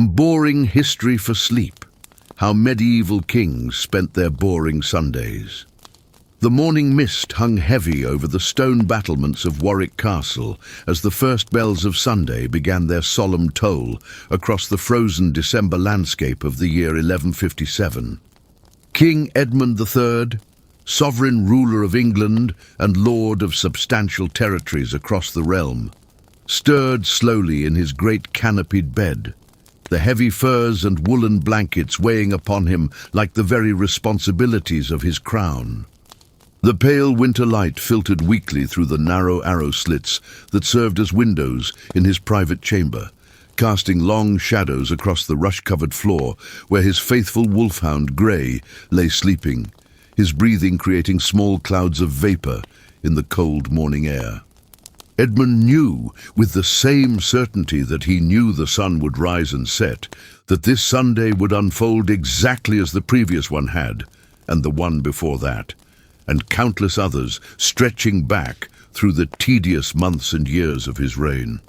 Boring history for sleep. How medieval kings spent their boring Sundays. The morning mist hung heavy over the stone battlements of Warwick Castle as the first bells of Sunday began their solemn toll across the frozen December landscape of the year 1157. King Edmund III, sovereign ruler of England and lord of substantial territories across the realm, stirred slowly in his great canopied bed, the heavy furs and woolen blankets weighing upon him like the very responsibilities of his crown. The pale winter light filtered weakly through the narrow arrow slits that served as windows in his private chamber, casting long shadows across the rush-covered floor where his faithful wolfhound Grey lay sleeping, his breathing creating small clouds of vapor in the cold morning air. Edmund knew, with the same certainty that he knew the sun would rise and set, that this Sunday would unfold exactly as the previous one had, and the one before that, and countless others stretching back through the tedious months and years of his reign.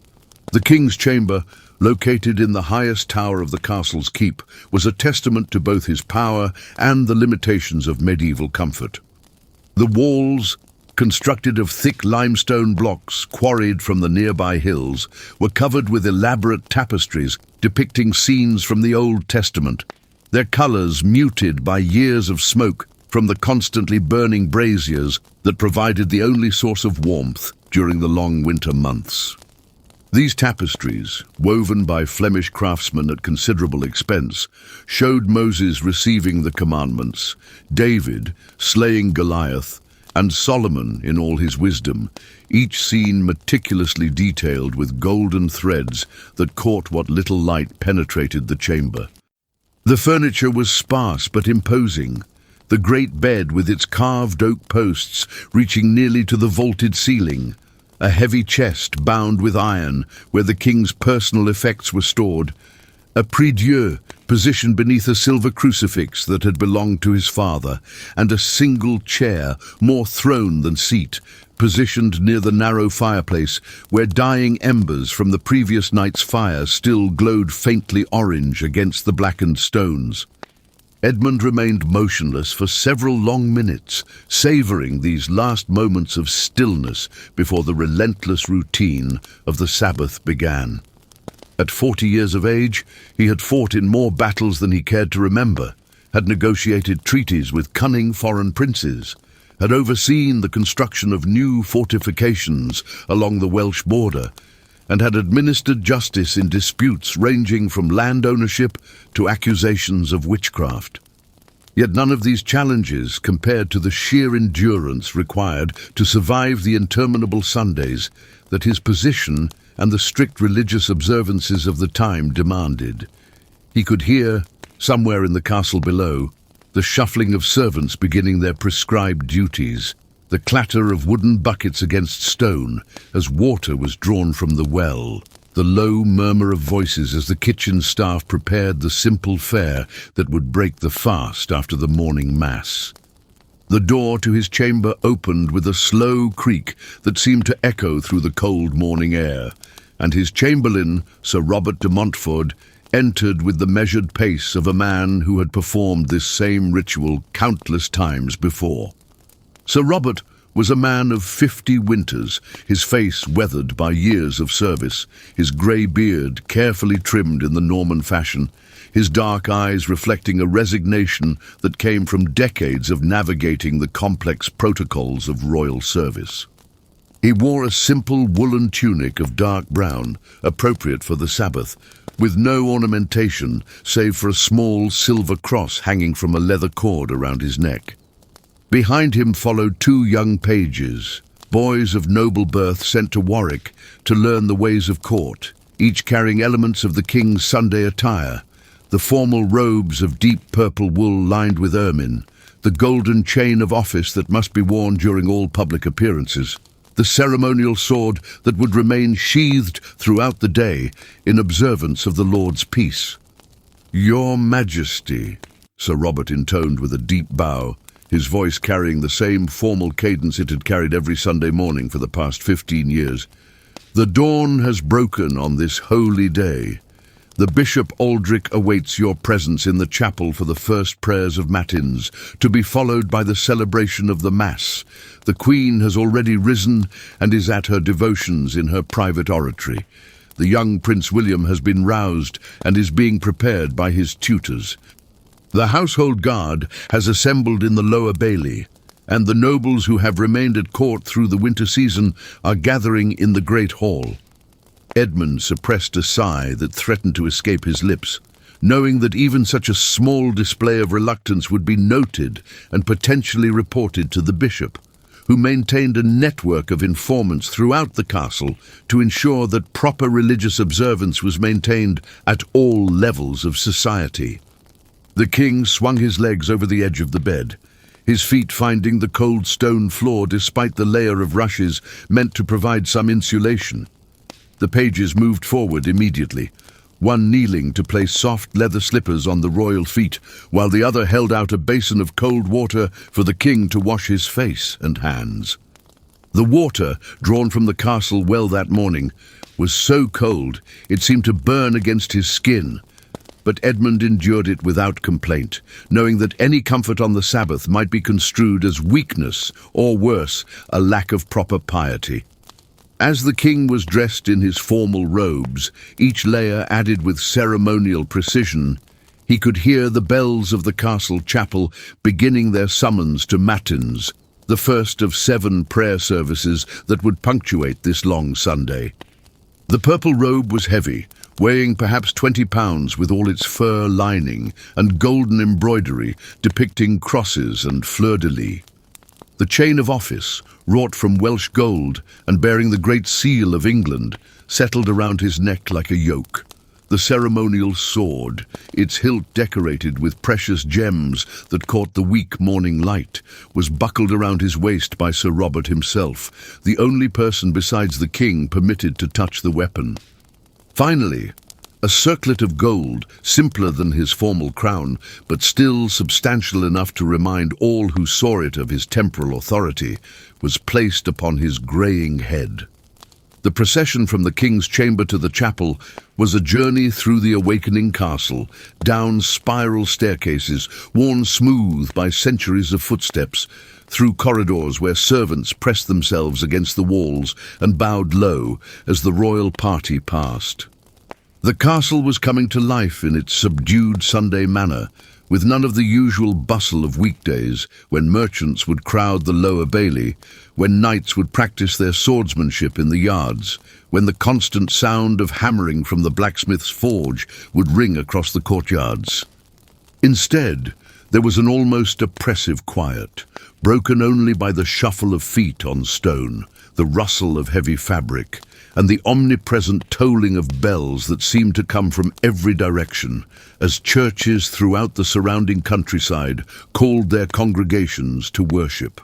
The king's chamber, located in the highest tower of the castle's keep, was a testament to both his power and the limitations of medieval comfort. The walls, constructed of thick limestone blocks quarried from the nearby hills, were covered with elaborate tapestries depicting scenes from the Old Testament, their colors muted by years of smoke from the constantly burning braziers that provided the only source of warmth during the long winter months. These tapestries, woven by Flemish craftsmen at considerable expense, showed Moses receiving the commandments, David slaying Goliath, and Solomon in all his wisdom, each scene meticulously detailed with golden threads that caught what little light penetrated the chamber. The furniture was sparse but imposing, the great bed with its carved oak posts reaching nearly to the vaulted ceiling, a heavy chest bound with iron where the king's personal effects were stored, a prie-dieu positioned beneath a silver crucifix that had belonged to his father, and a single chair, more throne than seat, positioned near the narrow fireplace where dying embers from the previous night's fire still glowed faintly orange against the blackened stones. Edmund remained motionless for several long minutes, savoring these last moments of stillness before the relentless routine of the Sabbath began. At 40 years of age, he had fought in more battles than he cared to remember, had negotiated treaties with cunning foreign princes, had overseen the construction of new fortifications along the Welsh border, and had administered justice in disputes ranging from land ownership to accusations of witchcraft. Yet none of these challenges compared to the sheer endurance required to survive the interminable Sundays that his position and the strict religious observances of the time demanded. He could hear, somewhere in the castle below, the shuffling of servants beginning their prescribed duties, the clatter of wooden buckets against stone as water was drawn from the well, the low murmur of voices as the kitchen staff prepared the simple fare that would break the fast after the morning mass. The door to his chamber opened with a slow creak that seemed to echo through the cold morning air, and his chamberlain, Sir Robert de Montfort, entered with the measured pace of a man who had performed this same ritual countless times before. Sir Robert was a man of 50 winters, his face weathered by years of service, his grey beard carefully trimmed in the Norman fashion, his dark eyes reflecting a resignation that came from decades of navigating the complex protocols of royal service. He wore a simple woolen tunic of dark brown, appropriate for the Sabbath, with no ornamentation save for a small silver cross hanging from a leather cord around his neck. Behind him followed 2 young pages, boys of noble birth sent to Warwick to learn the ways of court, each carrying elements of the king's Sunday attire, the formal robes of deep purple wool lined with ermine, the golden chain of office that must be worn during all public appearances, the ceremonial sword that would remain sheathed throughout the day in observance of the Lord's peace. "Your Majesty," Sir Robert intoned with a deep bow, his voice carrying the same formal cadence it had carried every Sunday morning for the past 15 years. "The dawn has broken on this holy day. The Bishop Aldrich awaits your presence in the chapel for the first prayers of Matins, to be followed by the celebration of the Mass. The Queen has already risen and is at her devotions in her private oratory. The young Prince William has been roused and is being prepared by his tutors. The household guard has assembled in the lower bailey, and the nobles who have remained at court through the winter season are gathering in the great hall. Edmund suppressed a sigh that threatened to escape his lips, knowing that even such a small display of reluctance would be noted and potentially reported to the bishop, who maintained a network of informants throughout the castle to ensure that proper religious observance was maintained at all levels of society. The king swung his legs over the edge of the bed, his feet finding the cold stone floor despite the layer of rushes meant to provide some insulation. The pages moved forward immediately, one kneeling to place soft leather slippers on the royal feet, while the other held out a basin of cold water for the king to wash his face and hands. The water, drawn from the castle well that morning, was so cold it seemed to burn against his skin, but Edmund endured it without complaint, knowing that any comfort on the Sabbath might be construed as weakness, or worse, a lack of proper piety. As the king was dressed in his formal robes, each layer added with ceremonial precision, he could hear the bells of the castle chapel beginning their summons to Matins, the first of 7 prayer services that would punctuate this long Sunday. The purple robe was heavy, weighing perhaps 20 pounds with all its fur lining and golden embroidery depicting crosses and fleur-de-lis. The chain of office, wrought from Welsh gold and bearing the Great Seal of England, settled around his neck like a yoke. The ceremonial sword, its hilt decorated with precious gems that caught the weak morning light, was buckled around his waist by Sir Robert himself, the only person besides the king permitted to touch the weapon. Finally, a circlet of gold, simpler than his formal crown, but still substantial enough to remind all who saw it of his temporal authority, was placed upon his greying head. The procession from the king's chamber to the chapel was a journey through the awakening castle, down spiral staircases worn smooth by centuries of footsteps, through corridors where servants pressed themselves against the walls and bowed low as the royal party passed. The castle was coming to life in its subdued Sunday manner, with none of the usual bustle of weekdays when merchants would crowd the lower bailey, when knights would practice their swordsmanship in the yards, when the constant sound of hammering from the blacksmith's forge would ring across the courtyards. Instead, there was an almost oppressive quiet, broken only by the shuffle of feet on stone, the rustle of heavy fabric, and the omnipresent tolling of bells that seemed to come from every direction, as churches throughout the surrounding countryside called their congregations to worship.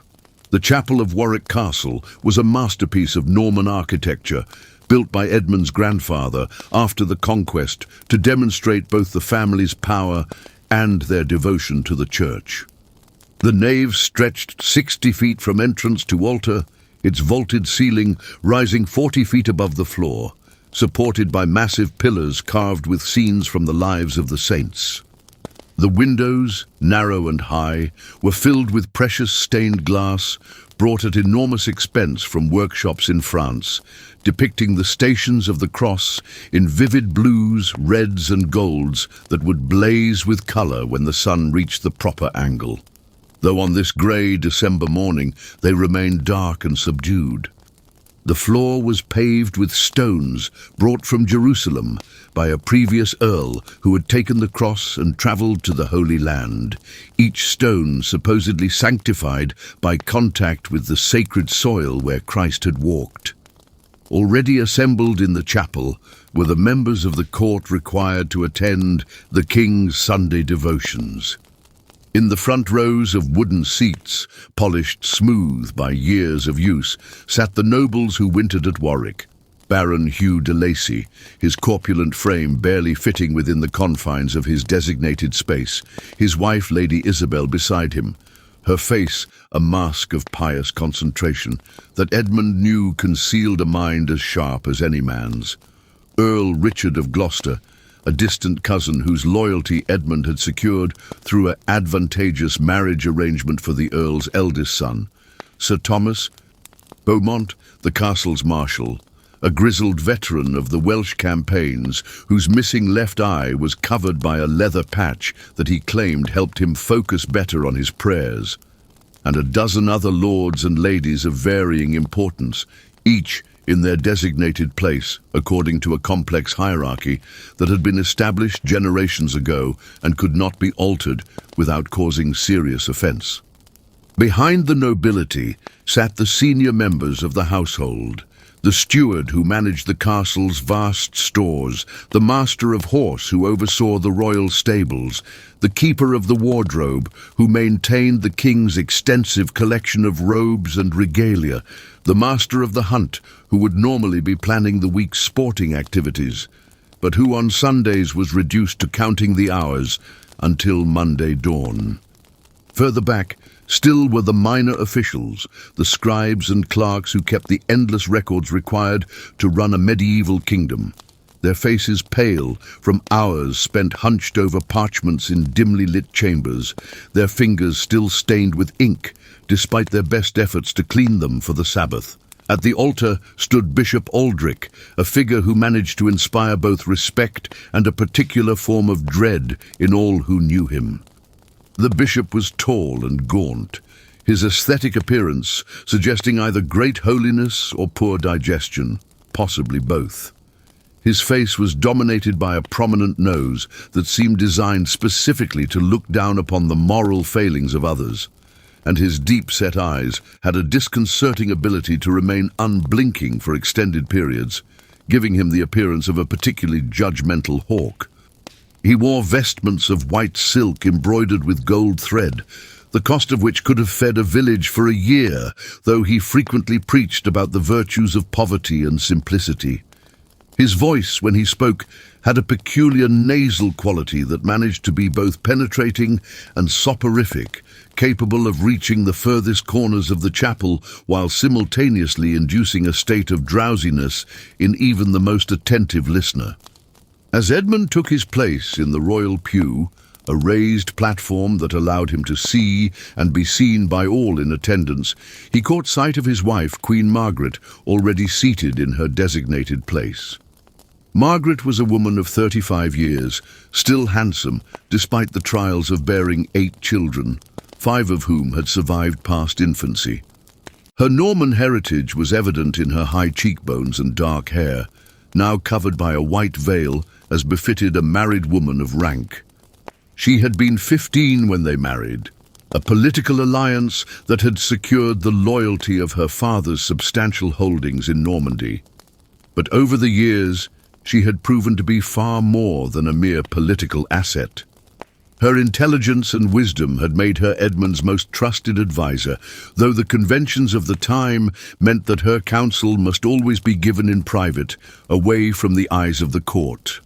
The chapel of Warwick Castle was a masterpiece of Norman architecture, built by Edmund's grandfather after the conquest to demonstrate both the family's power and their devotion to the church. The nave stretched 60 feet from entrance to altar, its vaulted ceiling rising 40 feet above the floor, supported by massive pillars carved with scenes from the lives of the saints. The windows, narrow and high, were filled with precious stained glass brought at enormous expense from workshops in France, depicting the stations of the cross in vivid blues, reds and golds that would blaze with colour when the sun reached the proper angle. Though on this grey December morning they remained dark and subdued. The floor was paved with stones brought from Jerusalem by a previous earl who had taken the cross and travelled to the Holy Land, each stone supposedly sanctified by contact with the sacred soil where Christ had walked. Already assembled in the chapel were the members of the court required to attend the king's Sunday devotions. In the front rows of wooden seats, polished smooth by years of use, sat the nobles who wintered at Warwick. Baron Hugh de Lacy, his corpulent frame barely fitting within the confines of his designated space, his wife Lady Isabel beside him, her face a mask of pious concentration that Edmund knew concealed a mind as sharp as any man's. Earl Richard of Gloucester, a distant cousin whose loyalty Edmund had secured through an advantageous marriage arrangement for the Earl's eldest son, Sir Thomas Beaumont, the castle's marshal, a grizzled veteran of the Welsh campaigns whose missing left eye was covered by a leather patch that he claimed helped him focus better on his prayers, and a dozen other lords and ladies of varying importance, each in their designated place according to a complex hierarchy that had been established generations ago and could not be altered without causing serious offense. Behind the nobility sat the senior members of the household, the steward who managed the castle's vast stores, the master of horse who oversaw the royal stables, the keeper of the wardrobe who maintained the king's extensive collection of robes and regalia, the master of the hunt who would normally be planning the week's sporting activities, but who on Sundays was reduced to counting the hours until Monday dawn. Further back, still were the minor officials, the scribes and clerks who kept the endless records required to run a medieval kingdom, their faces pale from hours spent hunched over parchments in dimly lit chambers, their fingers still stained with ink, despite their best efforts to clean them for the Sabbath. At the altar stood Bishop Aldrich, a figure who managed to inspire both respect and a particular form of dread in all who knew him. The bishop was tall and gaunt, his aesthetic appearance suggesting either great holiness or poor digestion, possibly both. His face was dominated by a prominent nose that seemed designed specifically to look down upon the moral failings of others, and his deep-set eyes had a disconcerting ability to remain unblinking for extended periods, giving him the appearance of a particularly judgmental hawk. He wore vestments of white silk embroidered with gold thread, the cost of which could have fed a village for a year, though he frequently preached about the virtues of poverty and simplicity. His voice, when he spoke, had a peculiar nasal quality that managed to be both penetrating and soporific, capable of reaching the furthest corners of the chapel while simultaneously inducing a state of drowsiness in even the most attentive listener. As Edmund took his place in the royal pew, a raised platform that allowed him to see and be seen by all in attendance, he caught sight of his wife, Queen Margaret, already seated in her designated place. Margaret was a woman of 35 years, still handsome despite the trials of bearing 8 children, 5 of whom had survived past infancy. Her Norman heritage was evident in her high cheekbones and dark hair, now covered by a white veil as befitted a married woman of rank. She had been 15 when they married, a political alliance that had secured the loyalty of her father's substantial holdings in Normandy. But over the years, she had proven to be far more than a mere political asset. Her intelligence and wisdom had made her Edmund's most trusted advisor, though the conventions of the time meant that her counsel must always be given in private, away from the eyes of the court.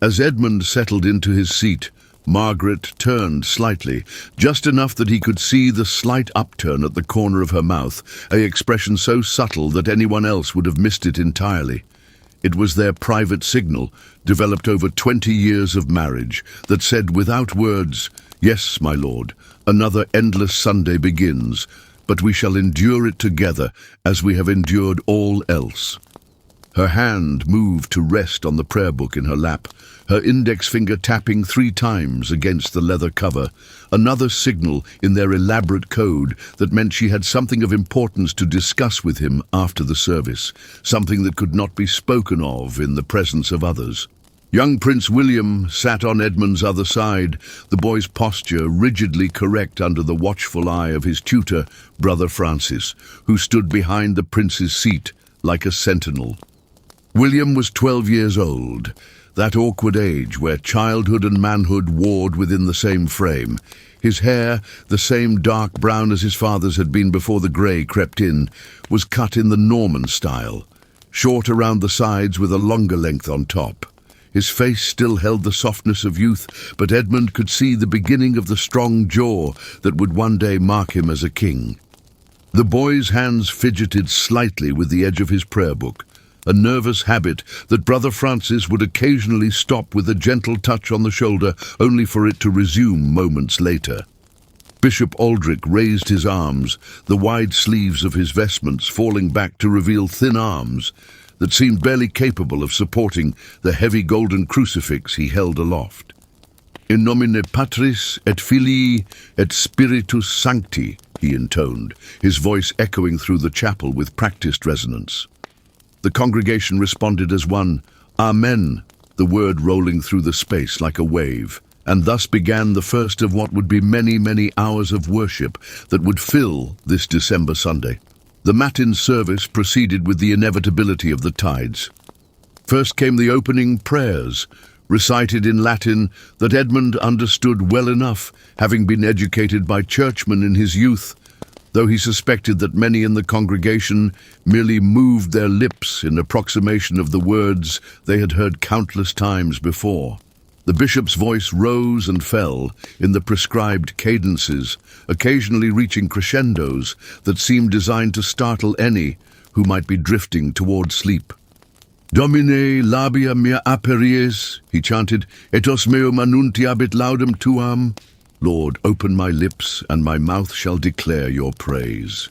As Edmund settled into his seat, Margaret turned slightly, just enough that he could see the slight upturn at the corner of her mouth, an expression so subtle that anyone else would have missed it entirely. It was their private signal, developed over 20 years of marriage, that said without words, "Yes, my lord, another endless Sunday begins, but we shall endure it together as we have endured all else." Her hand moved to rest on the prayer book in her lap, her index finger tapping 3 times against the leather cover, another signal in their elaborate code that meant she had something of importance to discuss with him after the service, something that could not be spoken of in the presence of others. Young Prince William sat on Edmund's other side, the boy's posture rigidly correct under the watchful eye of his tutor, Brother Francis, who stood behind the prince's seat like a sentinel. William was 12 years old, that awkward age where childhood and manhood warred within the same frame. His hair, the same dark brown as his father's had been before the grey crept in, was cut in the Norman style, short around the sides with a longer length on top. His face still held the softness of youth, but Edmund could see the beginning of the strong jaw that would one day mark him as a king. The boy's hands fidgeted slightly with the edge of his prayer book, a nervous habit that Brother Francis would occasionally stop with a gentle touch on the shoulder, only for it to resume moments later. Bishop Aldrich raised his arms, the wide sleeves of his vestments falling back to reveal thin arms that seemed barely capable of supporting the heavy golden crucifix he held aloft. In nomine Patris et Filii et Spiritus Sancti, he intoned, his voice echoing through the chapel with practiced resonance. The congregation responded as one, Amen, the word rolling through the space like a wave, and thus began the first of what would be many, many hours of worship that would fill this December Sunday. The Matin service proceeded with the inevitability of the tides. First came the opening prayers, recited in Latin that Edmund understood well enough, having been educated by churchmen in his youth, though he suspected that many in the congregation merely moved their lips in approximation of the words they had heard countless times before. The bishop's voice rose and fell in the prescribed cadences, occasionally reaching crescendos that seemed designed to startle any who might be drifting toward sleep. Domine labia mea aperies, he chanted, et os meum annuntiabit laudem tuam. Lord, open my lips, and my mouth shall declare your praise.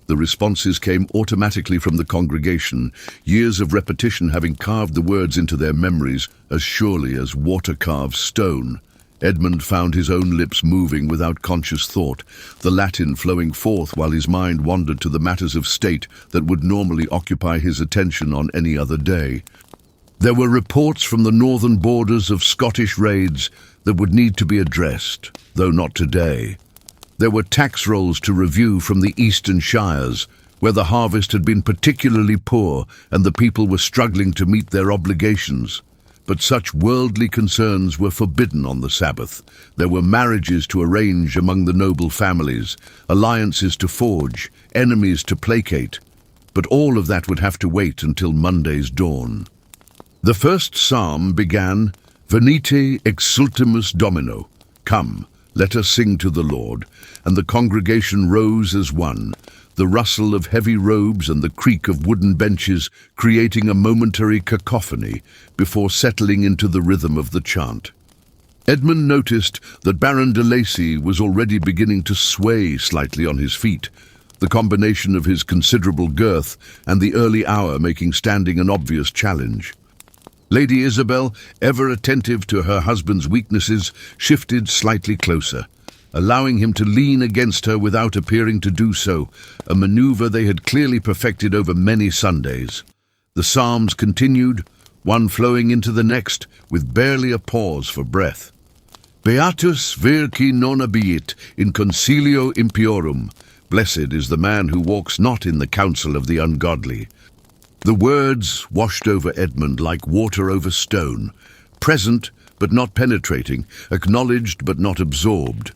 The responses came automatically from the congregation, years of repetition having carved the words into their memories as surely as water carves stone. Edmund found his own lips moving without conscious thought, the Latin flowing forth while his mind wandered to the matters of state that would normally occupy his attention on any other day. There were reports from the northern borders of Scottish raids that would need to be addressed, though not today. There were tax rolls to review from the eastern shires, where the harvest had been particularly poor and the people were struggling to meet their obligations. But such worldly concerns were forbidden on the Sabbath. There were marriages to arrange among the noble families, alliances to forge, enemies to placate. But all of that would have to wait until Monday's dawn. The first psalm began, Venite exultemus Domino, come, let us sing to the Lord, and the congregation rose as one, the rustle of heavy robes and the creak of wooden benches creating a momentary cacophony before settling into the rhythm of the chant. Edmund noticed that Baron de Lacy was already beginning to sway slightly on his feet, the combination of his considerable girth and the early hour making standing an obvious challenge. Lady Isabel, ever attentive to her husband's weaknesses, shifted slightly closer, allowing him to lean against her without appearing to do so, a maneuver they had clearly perfected over many Sundays. The psalms continued, one flowing into the next, with barely a pause for breath. Beatus vir qui non abiit in concilio impiorum. Blessed is the man who walks not in the counsel of the ungodly. The words washed over Edmund like water over stone, present but not penetrating, acknowledged but not absorbed.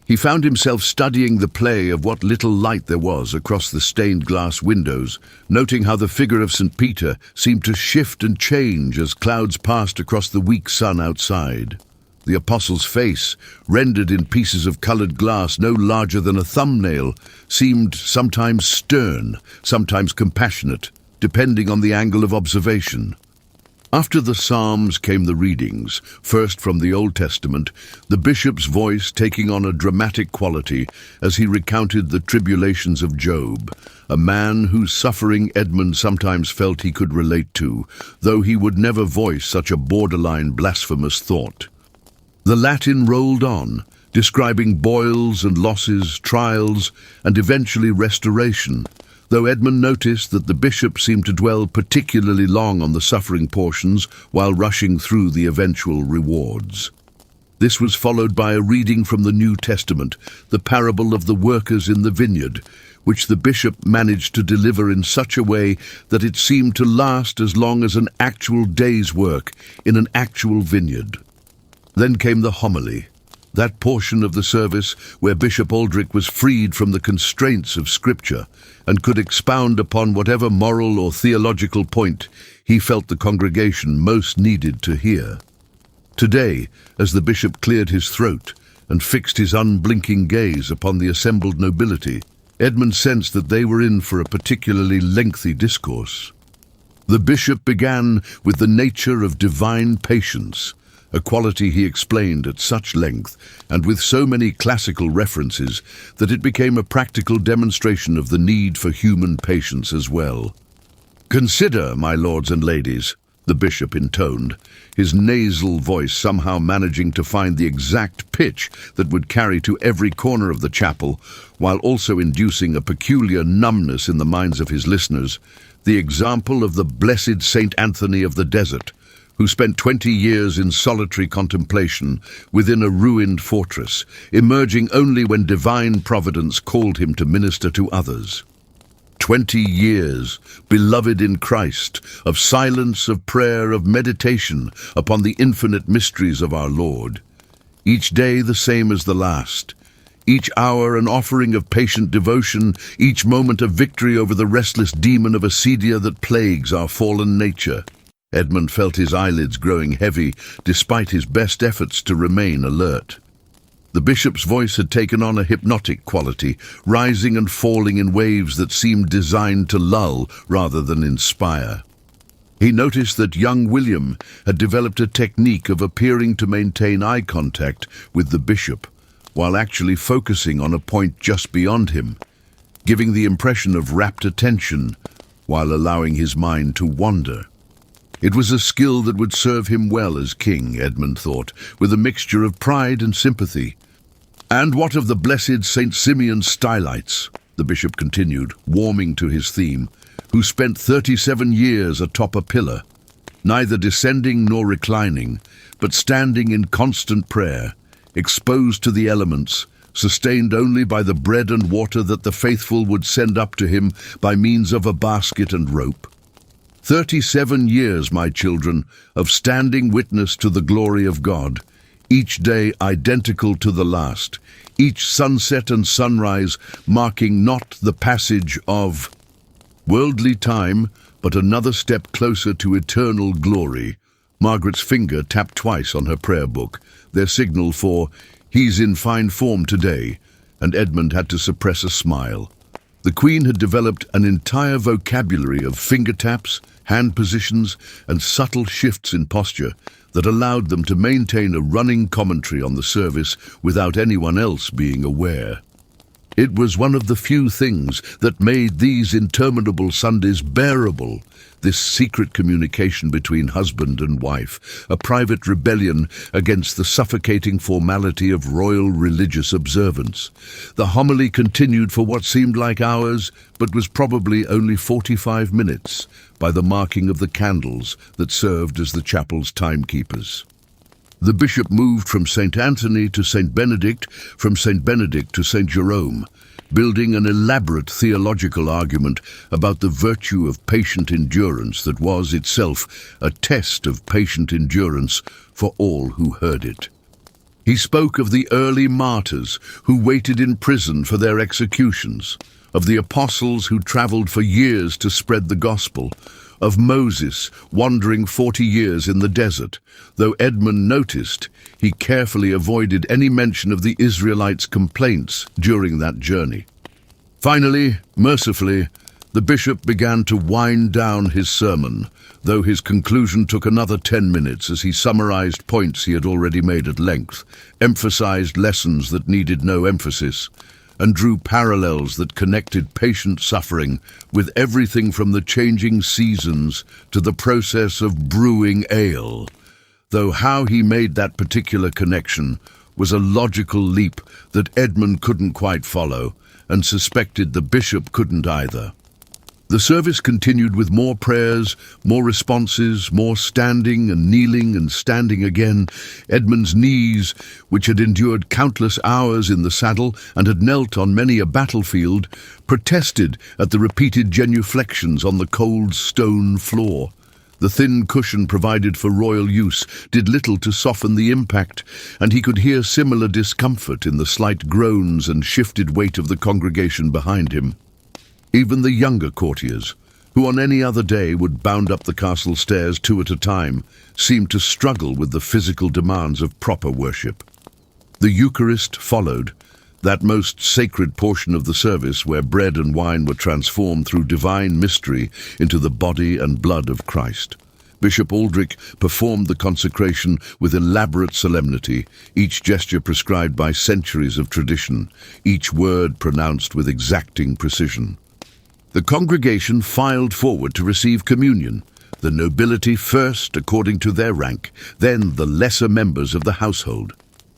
He found himself studying the play of what little light there was across the stained glass windows, noting how the figure of St. Peter seemed to shift and change as clouds passed across the weak sun outside. The apostle's face, rendered in pieces of colored glass no larger than a thumbnail, seemed sometimes stern, sometimes compassionate, depending on the angle of observation. After the Psalms came the readings, first from the Old Testament, the bishop's voice taking on a dramatic quality as he recounted the tribulations of Job, a man whose suffering Edmund sometimes felt he could relate to, though he would never voice such a borderline blasphemous thought. The Latin rolled on, describing boils and losses, trials, and eventually restoration, though Edmund noticed that the bishop seemed to dwell particularly long on the suffering portions while rushing through the eventual rewards. This was followed by a reading from the New Testament, the parable of the workers in the vineyard, which the bishop managed to deliver in such a way that it seemed to last as long as an actual day's work in an actual vineyard. Then came the homily, that portion of the service where Bishop Aldrich was freed from the constraints of Scripture and could expound upon whatever moral or theological point he felt the congregation most needed to hear. Today, as the bishop cleared his throat and fixed his unblinking gaze upon the assembled nobility, Edmund sensed that they were in for a particularly lengthy discourse. The bishop began with the nature of divine patience, a quality he explained at such length and with so many classical references that it became a practical demonstration of the need for human patience as well. "Consider, my lords and ladies," the bishop intoned, his nasal voice somehow managing to find the exact pitch that would carry to every corner of the chapel, while also inducing a peculiar numbness in the minds of his listeners, the example of the blessed Saint Anthony of the Desert, who spent 20 years in solitary contemplation within a ruined fortress, emerging only when divine providence called him to minister to others. 20 years, beloved in Christ, of silence, of prayer, of meditation upon the infinite mysteries of our Lord. Each day the same as the last. Each hour an offering of patient devotion, each moment a victory over the restless demon of acedia that plagues our fallen nature. Edmund felt his eyelids growing heavy, despite his best efforts to remain alert. The bishop's voice had taken on a hypnotic quality, rising and falling in waves that seemed designed to lull rather than inspire. He noticed that young William had developed a technique of appearing to maintain eye contact with the bishop, while actually focusing on a point just beyond him, giving the impression of rapt attention while allowing his mind to wander. It was a skill that would serve him well as king, Edmund thought, with a mixture of pride and sympathy. "And what of the blessed St. Simeon Stylites?" the bishop continued, warming to his theme, "who spent 37 years atop a pillar, neither descending nor reclining, but standing in constant prayer, exposed to the elements, sustained only by the bread and water that the faithful would send up to him by means of a basket and rope. 37 years, my children, of standing witness to the glory of God, each day identical to the last, each sunset and sunrise marking not the passage of worldly time, but another step closer to eternal glory." Margaret's finger tapped twice on her prayer book, their signal for, "He's in fine form today," and Edmund had to suppress a smile. The Queen had developed an entire vocabulary of finger taps, hand positions, and subtle shifts in posture that allowed them to maintain a running commentary on the service without anyone else being aware. It was one of the few things that made these interminable Sundays bearable, this secret communication between husband and wife, a private rebellion against the suffocating formality of royal religious observance. The homily continued for what seemed like hours, but was probably only 45 minutes, by the marking of the candles that served as the chapel's timekeepers. The bishop moved from St. Anthony to St. Benedict, from St. Benedict to St. Jerome, building an elaborate theological argument about the virtue of patient endurance that was itself a test of patient endurance for all who heard it. He spoke of the early martyrs who waited in prison for their executions, of the apostles who traveled for years to spread the gospel, of Moses wandering 40 years in the desert, though Edmund noticed he carefully avoided any mention of the Israelites' complaints during that journey. Finally, mercifully, the bishop began to wind down his sermon, though his conclusion took another 10 minutes as he summarized points he had already made at length, emphasized lessons that needed no emphasis, and drew parallels that connected patient suffering with everything from the changing seasons to the process of brewing ale, though how he made that particular connection was a logical leap that Edmund couldn't quite follow, and suspected the bishop couldn't either. The service continued with more prayers, more responses, more standing and kneeling and standing again. Edmund's knees, which had endured countless hours in the saddle and had knelt on many a battlefield, protested at the repeated genuflections on the cold stone floor. The thin cushion provided for royal use did little to soften the impact, and he could hear similar discomfort in the slight groans and shifted weight of the congregation behind him. Even the younger courtiers, who on any other day would bound up the castle stairs 2 at a time, seemed to struggle with the physical demands of proper worship. The Eucharist followed, that most sacred portion of the service where bread and wine were transformed through divine mystery into the body and blood of Christ. Bishop Aldrich performed the consecration with elaborate solemnity, each gesture prescribed by centuries of tradition, each word pronounced with exacting precision. The congregation filed forward to receive communion, the nobility first according to their rank, then the lesser members of the household.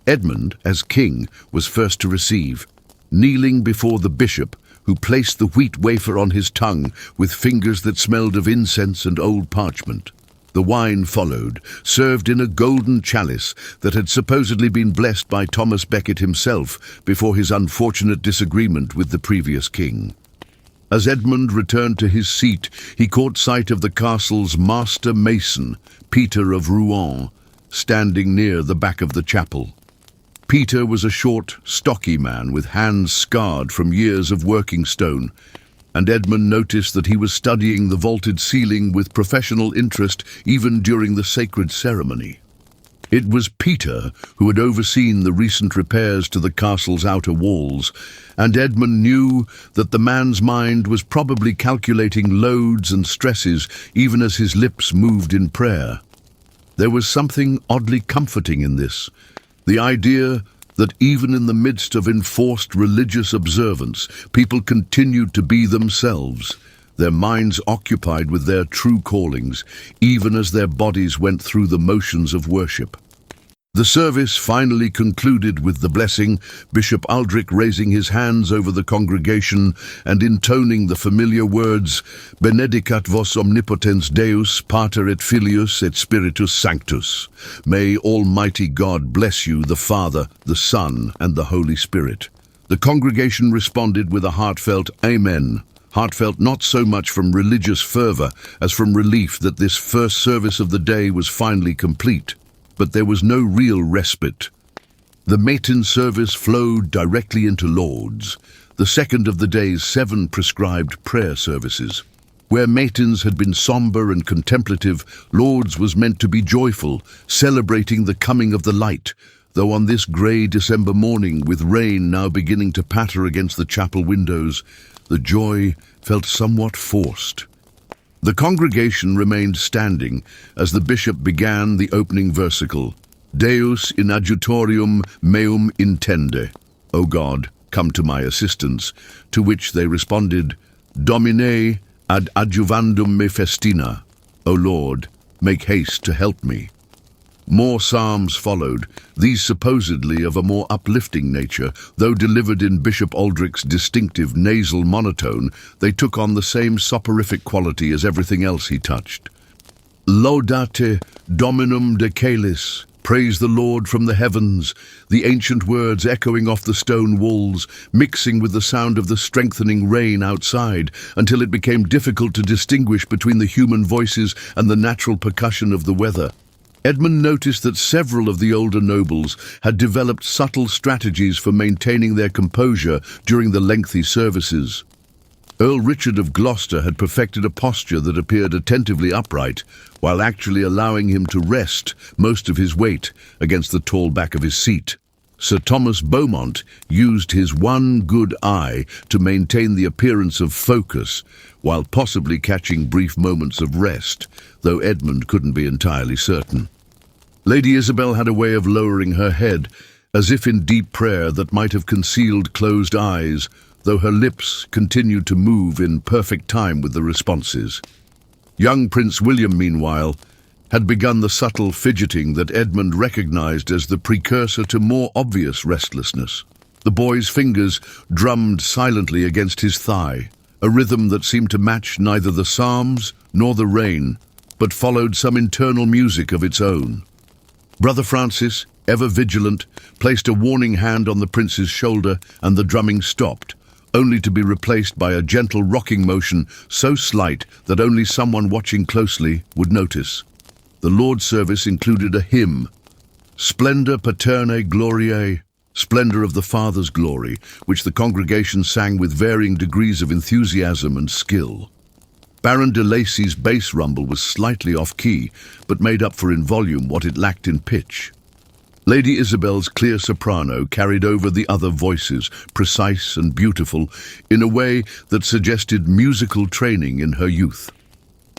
Edmund, as king, was first to receive, kneeling before the bishop, who placed the wheat wafer on his tongue with fingers that smelled of incense and old parchment. The wine followed, served in a golden chalice that had supposedly been blessed by Thomas Becket himself before his unfortunate disagreement with the previous king. As Edmund returned to his seat, he caught sight of the castle's master mason, Peter of Rouen, standing near the back of the chapel. Peter was a short, stocky man with hands scarred from years of working stone, and Edmund noticed that he was studying the vaulted ceiling with professional interest even during the sacred ceremony. It was Peter who had overseen the recent repairs to the castle's outer walls, and Edmund knew that the man's mind was probably calculating loads and stresses even as his lips moved in prayer. There was something oddly comforting in this, the idea that even in the midst of enforced religious observance, people continued to be themselves, their minds occupied with their true callings, even as their bodies went through the motions of worship. The service finally concluded with the blessing, Bishop Aldrich raising his hands over the congregation and intoning the familiar words, Benedicat vos omnipotens Deus, Pater et Filius et Spiritus Sanctus. May Almighty God bless you, the Father, the Son, and the Holy Spirit. The congregation responded with a heartfelt Amen, heartfelt not so much from religious fervor as from relief that this first service of the day was finally complete. But there was no real respite. The Matin service flowed directly into Lauds, the second of the day's 7 prescribed prayer services. Where Matins had been somber and contemplative, Lauds was meant to be joyful, celebrating the coming of the light, though on this grey December morning, with rain now beginning to patter against the chapel windows, the joy felt somewhat forced. The congregation remained standing as the bishop began the opening versicle, Deus in adjutorium meum intende, O God, come to my assistance, to which they responded, Domine ad adjuvandum me festina, O Lord, make haste to help me. More psalms followed, these supposedly of a more uplifting nature. Though delivered in Bishop Aldrich's distinctive nasal monotone, they took on the same soporific quality as everything else he touched. Laudate Dominum de Caelis, praise the Lord from the heavens, the ancient words echoing off the stone walls, mixing with the sound of the strengthening rain outside, until it became difficult to distinguish between the human voices and the natural percussion of the weather. Edmund noticed that several of the older nobles had developed subtle strategies for maintaining their composure during the lengthy services. Earl Richard of Gloucester had perfected a posture that appeared attentively upright, while actually allowing him to rest most of his weight against the tall back of his seat. Sir Thomas Beaumont used his one good eye to maintain the appearance of focus, while possibly catching brief moments of rest, though Edmund couldn't be entirely certain. Lady Isabel had a way of lowering her head, as if in deep prayer that might have concealed closed eyes, though her lips continued to move in perfect time with the responses. Young Prince William, meanwhile, had begun the subtle fidgeting that Edmund recognized as the precursor to more obvious restlessness. The boy's fingers drummed silently against his thigh, a rhythm that seemed to match neither the psalms nor the rain, but followed some internal music of its own. Brother Francis, ever vigilant, placed a warning hand on the prince's shoulder, and the drumming stopped, only to be replaced by a gentle rocking motion so slight that only someone watching closely would notice. The Lord's service included a hymn, Splendor Paternae Gloriae, Splendor of the Father's Glory, which the congregation sang with varying degrees of enthusiasm and skill. Baron de Lacy's bass rumble was slightly off-key, but made up for in volume what it lacked in pitch. Lady Isabel's clear soprano carried over the other voices, precise and beautiful, in a way that suggested musical training in her youth.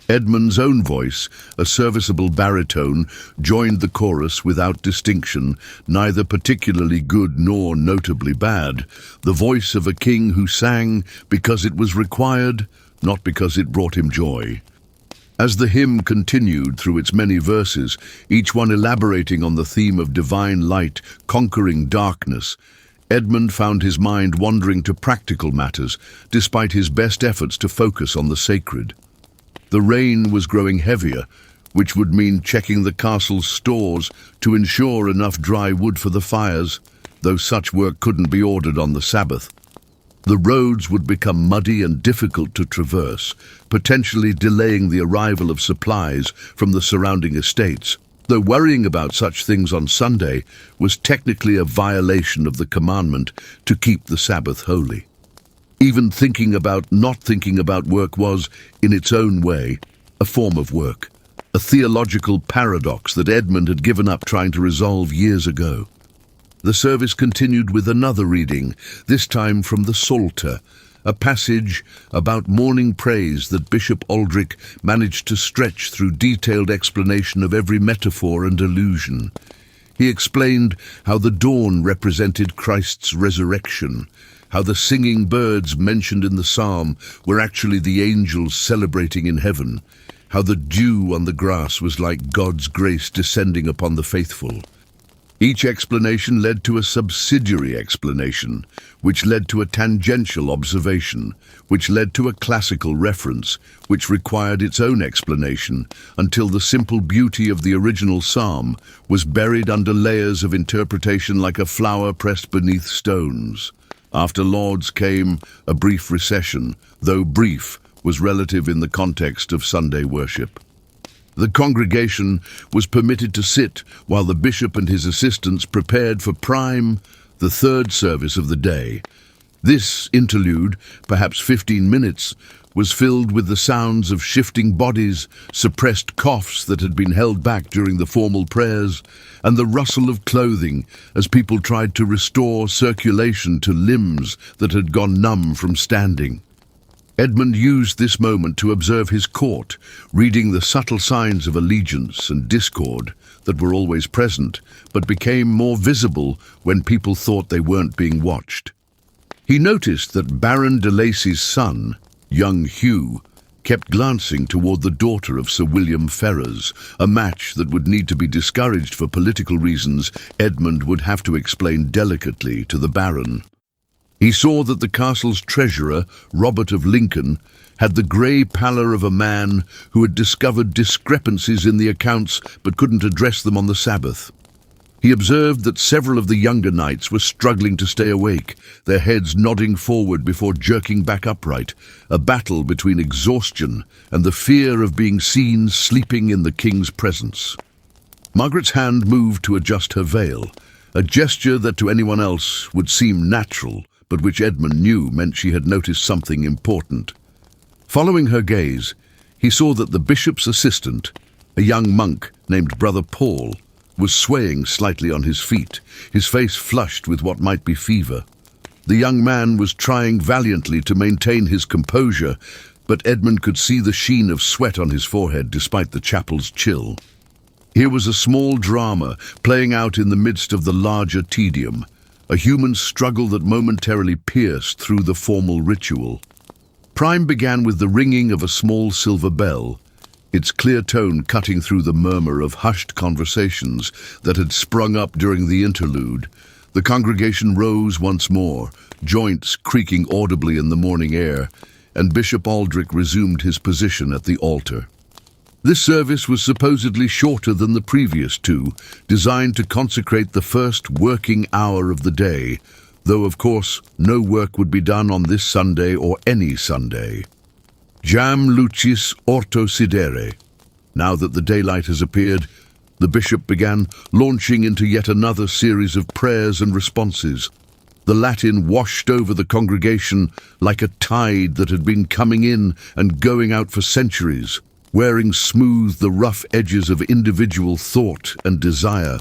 Edmund's own voice, a serviceable baritone, joined the chorus without distinction, neither particularly good nor notably bad, the voice of a king who sang because it was required, not because it brought him joy. As the hymn continued through its many verses, each one elaborating on the theme of divine light conquering darkness, Edmund found his mind wandering to practical matters, despite his best efforts to focus on the sacred. The rain was growing heavier, which would mean checking the castle's stores to ensure enough dry wood for the fires, though such work couldn't be ordered on the Sabbath. The roads would become muddy and difficult to traverse, potentially delaying the arrival of supplies from the surrounding estates, though worrying about such things on Sunday was technically a violation of the commandment to keep the Sabbath holy. Even not thinking about work was, in its own way, a form of work, a theological paradox that Edmund had given up trying to resolve years ago. The service continued with another reading, this time from the Psalter, a passage about morning praise that Bishop Aldrich managed to stretch through detailed explanation of every metaphor and allusion. He explained how the dawn represented Christ's resurrection, how the singing birds mentioned in the psalm were actually the angels celebrating in heaven, how the dew on the grass was like God's grace descending upon the faithful. Each explanation led to a subsidiary explanation, which led to a tangential observation, which led to a classical reference, which required its own explanation, until the simple beauty of the original psalm was buried under layers of interpretation like a flower pressed beneath stones. After Lauds came a brief recession, though brief was relative in the context of Sunday worship. The congregation was permitted to sit while the bishop and his assistants prepared for prime, the third service of the day. This interlude, perhaps 15 minutes, was filled with the sounds of shifting bodies, suppressed coughs that had been held back during the formal prayers, and the rustle of clothing as people tried to restore circulation to limbs that had gone numb from standing. Edmund used this moment to observe his court, reading the subtle signs of allegiance and discord that were always present, but became more visible when people thought they weren't being watched. He noticed that Baron de Lacy's son, young Hugh, kept glancing toward the daughter of Sir William Ferrers, a match that would need to be discouraged for political reasons Edmund would have to explain delicately to the Baron. He saw that the castle's treasurer, Robert of Lincoln, had the grey pallor of a man who had discovered discrepancies in the accounts but couldn't address them on the Sabbath. He observed that several of the younger knights were struggling to stay awake, their heads nodding forward before jerking back upright, a battle between exhaustion and the fear of being seen sleeping in the king's presence. Margaret's hand moved to adjust her veil, a gesture that to anyone else would seem natural, but which Edmund knew meant she had noticed something important. Following her gaze, he saw that the bishop's assistant, a young monk named Brother Paul, was swaying slightly on his feet, his face flushed with what might be fever. The young man was trying valiantly to maintain his composure, but Edmund could see the sheen of sweat on his forehead despite the chapel's chill. Here was a small drama playing out in the midst of the larger tedium, a human struggle that momentarily pierced through the formal ritual. Prime began with the ringing of a small silver bell, its clear tone cutting through the murmur of hushed conversations that had sprung up during the interlude. The congregation rose once more, joints creaking audibly in the morning air, and Bishop Aldrich resumed his position at the altar. This service was supposedly shorter than the previous two, designed to consecrate the first working hour of the day, though of course no work would be done on this Sunday or any Sunday. Jam lucis orto sidere. Now that the daylight has appeared, the bishop began launching into yet another series of prayers and responses. The Latin washed over the congregation like a tide that had been coming in and going out for centuries, wearing smooth the rough edges of individual thought and desire.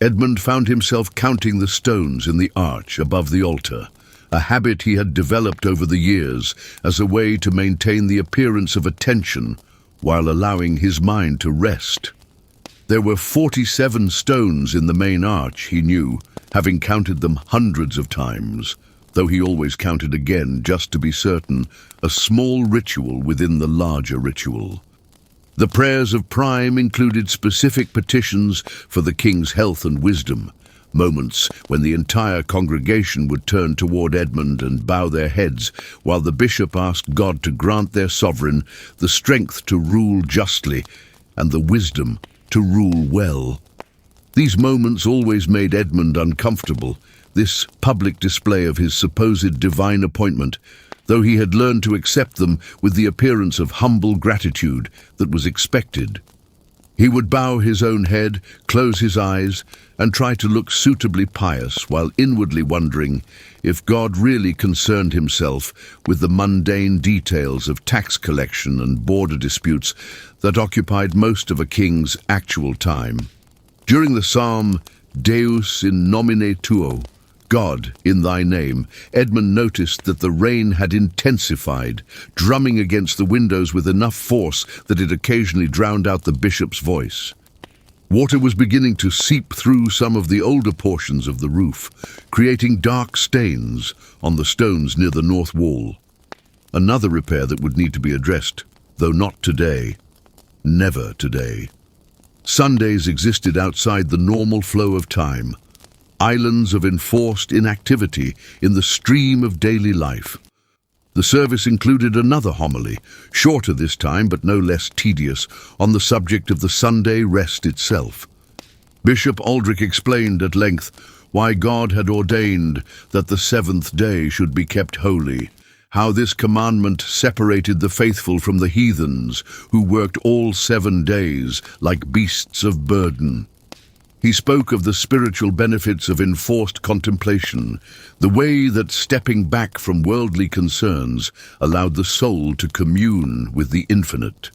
Edmund found himself counting the stones in the arch above the altar, a habit he had developed over the years as a way to maintain the appearance of attention while allowing his mind to rest. There were 47 stones in the main arch, he knew, having counted them hundreds of times, though he always counted again just to be certain, a small ritual within the larger ritual. The prayers of Prime included specific petitions for the king's health and wisdom, moments when the entire congregation would turn toward Edmund and bow their heads while the bishop asked God to grant their sovereign the strength to rule justly and the wisdom to rule well. These moments always made Edmund uncomfortable, this public display of his supposed divine appointment, though he had learned to accept them with the appearance of humble gratitude that was expected. He would bow his own head, close his eyes, and try to look suitably pious while inwardly wondering if God really concerned himself with the mundane details of tax collection and border disputes that occupied most of a king's actual time. During the psalm, Deus in nomine tuo, God, in thy name, Edmund noticed that the rain had intensified, drumming against the windows with enough force that it occasionally drowned out the bishop's voice. Water was beginning to seep through some of the older portions of the roof, creating dark stains on the stones near the north wall. Another repair that would need to be addressed, though not today. Never today. Sundays existed outside the normal flow of time, islands of enforced inactivity in the stream of daily life. The service included another homily, shorter this time but no less tedious, on the subject of the Sunday rest itself. Bishop Aldrich explained at length why God had ordained that the seventh day should be kept holy, how this commandment separated the faithful from the heathens who worked all 7 days like beasts of burden. He spoke of the spiritual benefits of enforced contemplation, the way that stepping back from worldly concerns allowed the soul to commune with the infinite.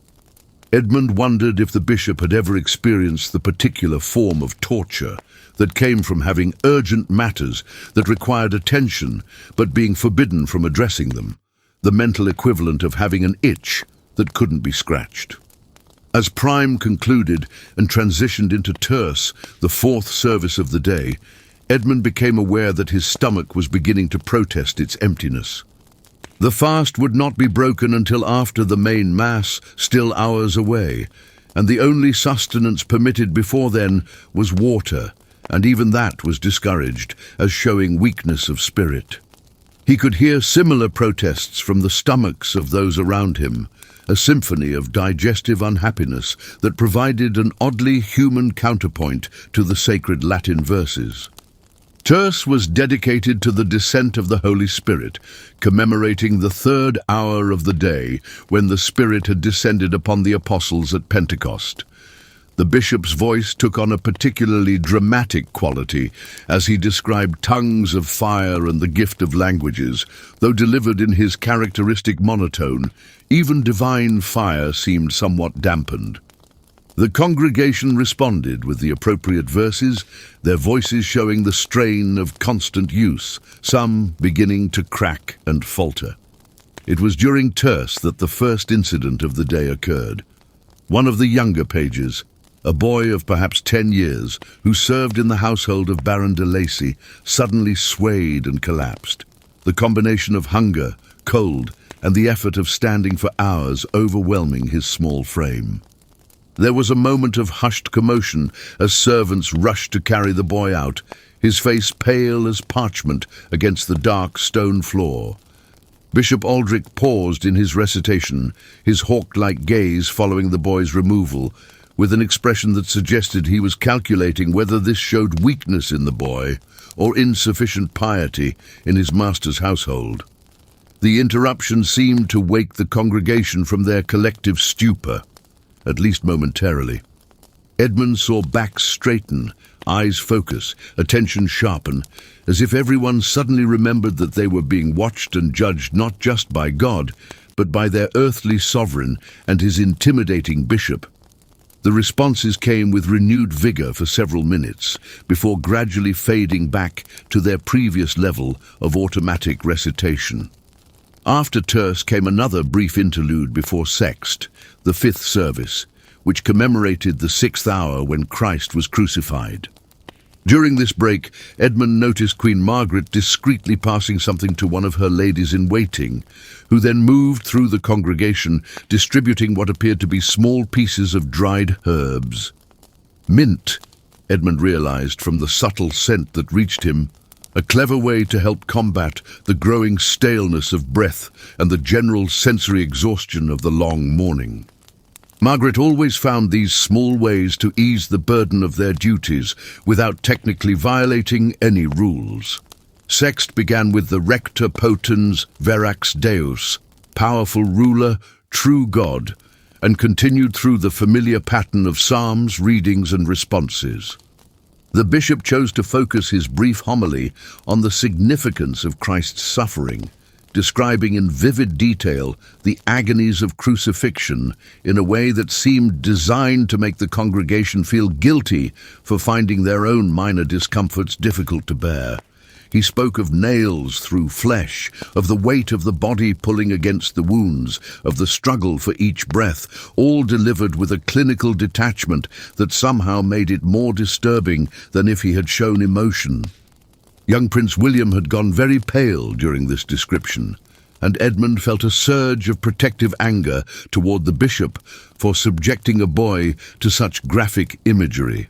Edmund wondered if the bishop had ever experienced the particular form of torture that came from having urgent matters that required attention but being forbidden from addressing them, the mental equivalent of having an itch that couldn't be scratched. As Prime concluded and transitioned into terce, the fourth service of the day, Edmund became aware that his stomach was beginning to protest its emptiness. The fast would not be broken until after the main mass, still hours away, and the only sustenance permitted before then was water, and even that was discouraged as showing weakness of spirit. He could hear similar protests from the stomachs of those around him, a symphony of digestive unhappiness that provided an oddly human counterpoint to the sacred Latin verses. Terce was dedicated to the descent of the Holy Spirit, commemorating the 3rd hour of the day when the Spirit had descended upon the apostles at Pentecost. The bishop's voice took on a particularly dramatic quality as he described tongues of fire and the gift of languages, though delivered in his characteristic monotone. Even divine fire seemed somewhat dampened. The congregation responded with the appropriate verses, their voices showing the strain of constant use, some beginning to crack and falter. It was during terce that the first incident of the day occurred. One of the younger pages, a boy of perhaps 10 years, who served in the household of Baron de Lacy, suddenly swayed and collapsed. The combination of hunger, cold, and the effort of standing for hours overwhelming his small frame. There was a moment of hushed commotion as servants rushed to carry the boy out, his face pale as parchment against the dark stone floor. Bishop Aldrich paused in his recitation, his hawk-like gaze following the boy's removal, with an expression that suggested he was calculating whether this showed weakness in the boy or insufficient piety in his master's household. The interruption seemed to wake the congregation from their collective stupor, at least momentarily. Edmund saw backs straighten, eyes focus, attention sharpen, as if everyone suddenly remembered that they were being watched and judged not just by God, but by their earthly sovereign and his intimidating bishop. The responses came with renewed vigor for several minutes, before gradually fading back to their previous level of automatic recitation. After terce came another brief interlude before Sext, the fifth service, which commemorated the 6th hour when Christ was crucified. During this break, Edmund noticed Queen Margaret discreetly passing something to one of her ladies-in-waiting, who then moved through the congregation, distributing what appeared to be small pieces of dried herbs. Mint, Edmund realized from the subtle scent that reached him, a clever way to help combat the growing staleness of breath and the general sensory exhaustion of the long morning. Margaret always found these small ways to ease the burden of their duties without technically violating any rules. Sext began with the Rector Potens Verax Deus, powerful ruler, true God, and continued through the familiar pattern of psalms, readings, and responses. The bishop chose to focus his brief homily on the significance of Christ's suffering, describing in vivid detail the agonies of crucifixion in a way that seemed designed to make the congregation feel guilty for finding their own minor discomforts difficult to bear. He spoke of nails through flesh, of the weight of the body pulling against the wounds, of the struggle for each breath, all delivered with a clinical detachment that somehow made it more disturbing than if he had shown emotion. Young Prince William had gone very pale during this description, and Edmund felt a surge of protective anger toward the bishop for subjecting a boy to such graphic imagery.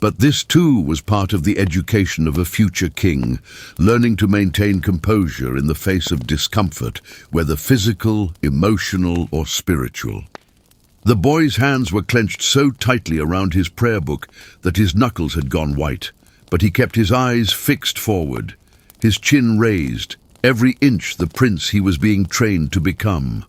But this too was part of the education of a future king, learning to maintain composure in the face of discomfort, whether physical, emotional, or spiritual. The boy's hands were clenched so tightly around his prayer book that his knuckles had gone white, but he kept his eyes fixed forward, his chin raised, every inch the prince he was being trained to become.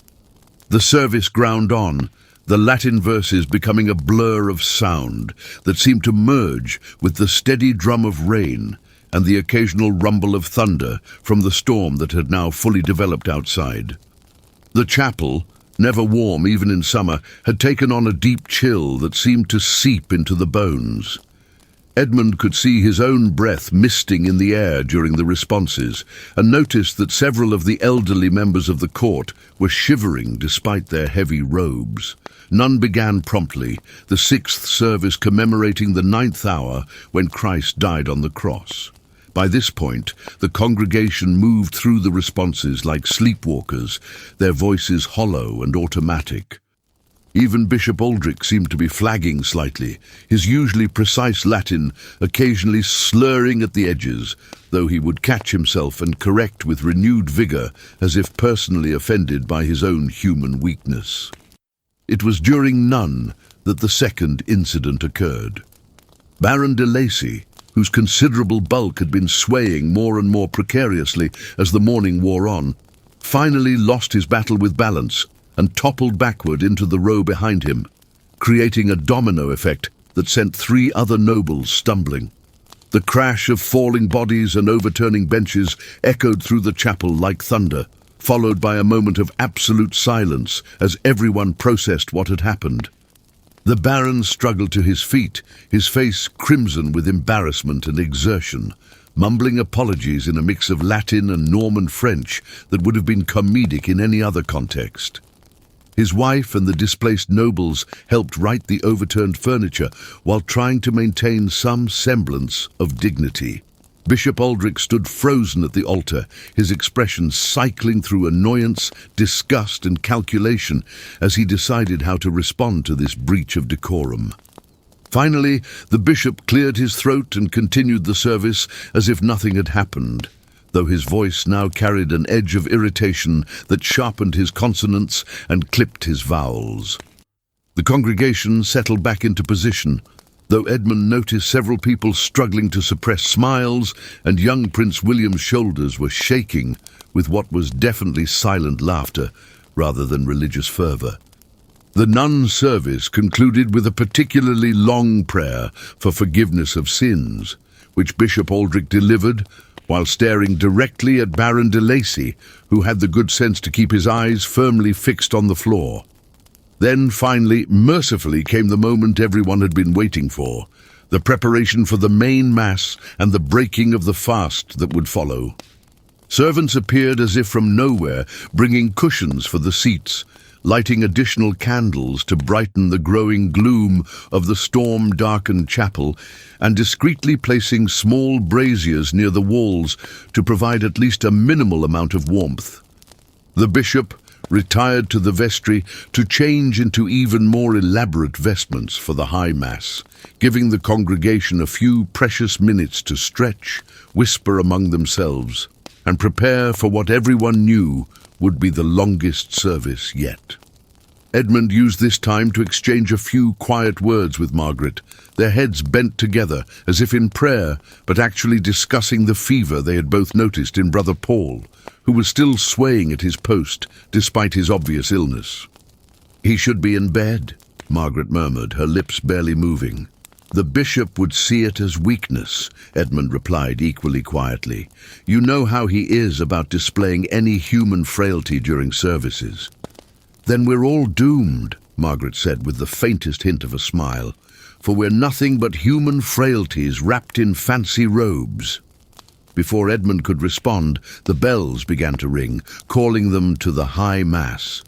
The service ground on, the Latin verses becoming a blur of sound that seemed to merge with the steady drum of rain and the occasional rumble of thunder from the storm that had now fully developed outside. The chapel, never warm even in summer, had taken on a deep chill that seemed to seep into the bones. Edmund could see his own breath misting in the air during the responses, and noticed that several of the elderly members of the court were shivering despite their heavy robes. None began promptly, the 6th service commemorating the 9th hour when Christ died on the cross. By this point, the congregation moved through the responses like sleepwalkers, their voices hollow and automatic. Even Bishop Aldrich seemed to be flagging slightly, his usually precise Latin occasionally slurring at the edges, though he would catch himself and correct with renewed vigor as if personally offended by his own human weakness. It was during none that the second incident occurred. Baron de Lacy, whose considerable bulk had been swaying more and more precariously as the morning wore on, finally lost his battle with balance and toppled backward into the row behind him, creating a domino effect that sent 3 other nobles stumbling. The crash of falling bodies and overturning benches echoed through the chapel like thunder, followed by a moment of absolute silence as everyone processed what had happened. The Baron struggled to his feet, his face crimson with embarrassment and exertion, mumbling apologies in a mix of Latin and Norman French that would have been comedic in any other context. His wife and the displaced nobles helped right the overturned furniture while trying to maintain some semblance of dignity. Bishop Aldrich stood frozen at the altar, his expression cycling through annoyance, disgust, and calculation as he decided how to respond to this breach of decorum. Finally, the bishop cleared his throat and continued the service as if nothing had happened, though his voice now carried an edge of irritation that sharpened his consonants and clipped his vowels. The congregation settled back into position, though Edmund noticed several people struggling to suppress smiles, and young Prince William's shoulders were shaking with what was definitely silent laughter rather than religious fervor. The nun service concluded with a particularly long prayer for forgiveness of sins, which Bishop Aldrich delivered while staring directly at Baron de Lacy, who had the good sense to keep his eyes firmly fixed on the floor. Then, finally, mercifully, came the moment everyone had been waiting for, the preparation for the main Mass and the breaking of the fast that would follow. Servants appeared as if from nowhere, bringing cushions for the seats, lighting additional candles to brighten the growing gloom of the storm-darkened chapel, and discreetly placing small braziers near the walls to provide at least a minimal amount of warmth. The bishop retired to the vestry to change into even more elaborate vestments for the High Mass, giving the congregation a few precious minutes to stretch, whisper among themselves, and prepare for what everyone knew would be the longest service yet. Edmund used this time to exchange a few quiet words with Margaret, their heads bent together as if in prayer, but actually discussing the fever they had both noticed in Brother Paul, who was still swaying at his post despite his obvious illness. "He should be in bed," Margaret murmured, her lips barely moving. "The bishop would see it as weakness," Edmund replied equally quietly. "You know how he is about displaying any human frailty during services." "Then we're all doomed," Margaret said with the faintest hint of a smile, "for we're nothing but human frailties wrapped in fancy robes." Before Edmund could respond, the bells began to ring, calling them to the High Mass.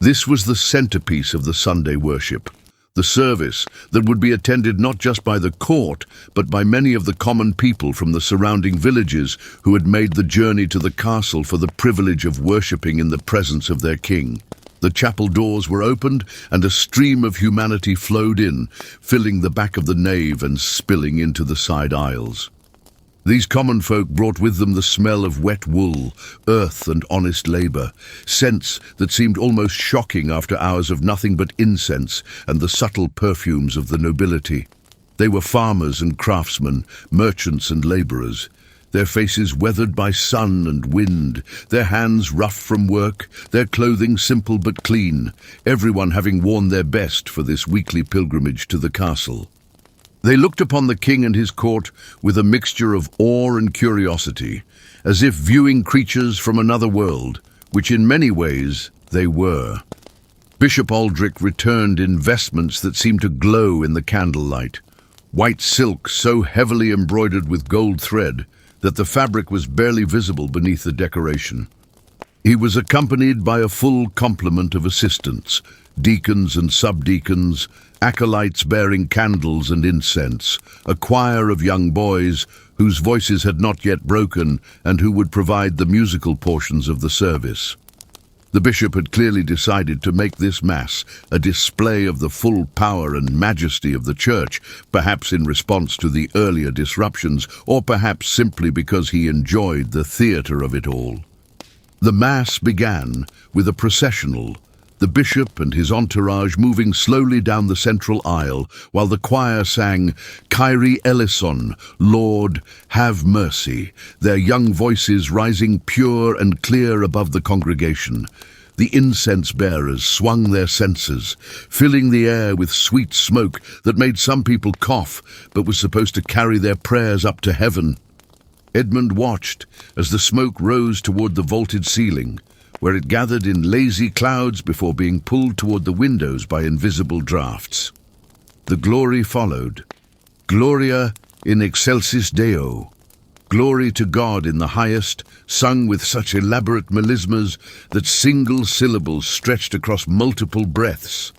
This was the centerpiece of the Sunday worship, the service that would be attended not just by the court, but by many of the common people from the surrounding villages who had made the journey to the castle for the privilege of worshipping in the presence of their king. The chapel doors were opened, and a stream of humanity flowed in, filling the back of the nave and spilling into the side aisles. These common folk brought with them the smell of wet wool, earth and honest labour, scents that seemed almost shocking after hours of nothing but incense and the subtle perfumes of the nobility. They were farmers and craftsmen, merchants and labourers, their faces weathered by sun and wind, their hands rough from work, their clothing simple but clean, everyone having worn their best for this weekly pilgrimage to the castle. They looked upon the king and his court with a mixture of awe and curiosity, as if viewing creatures from another world, which in many ways they were. Bishop Aldrich returned in vestments that seemed to glow in the candlelight, white silk so heavily embroidered with gold thread that the fabric was barely visible beneath the decoration. He was accompanied by a full complement of assistants, deacons and subdeacons, acolytes bearing candles and incense, a choir of young boys whose voices had not yet broken and who would provide the musical portions of the service. The bishop had clearly decided to make this Mass a display of the full power and majesty of the Church, perhaps in response to the earlier disruptions, or perhaps simply because he enjoyed the theatre of it all. The Mass began with a processional, the bishop and his entourage moving slowly down the central aisle, while the choir sang, "Kyrie eleison, Lord, have mercy," their young voices rising pure and clear above the congregation. The incense bearers swung their censers, filling the air with sweet smoke that made some people cough, but was supposed to carry their prayers up to heaven. Edmund watched as the smoke rose toward the vaulted ceiling, where it gathered in lazy clouds before being pulled toward the windows by invisible drafts. The glory followed. Gloria in excelsis Deo. Glory to God in the highest, sung with such elaborate melismas that single syllables stretched across multiple breaths.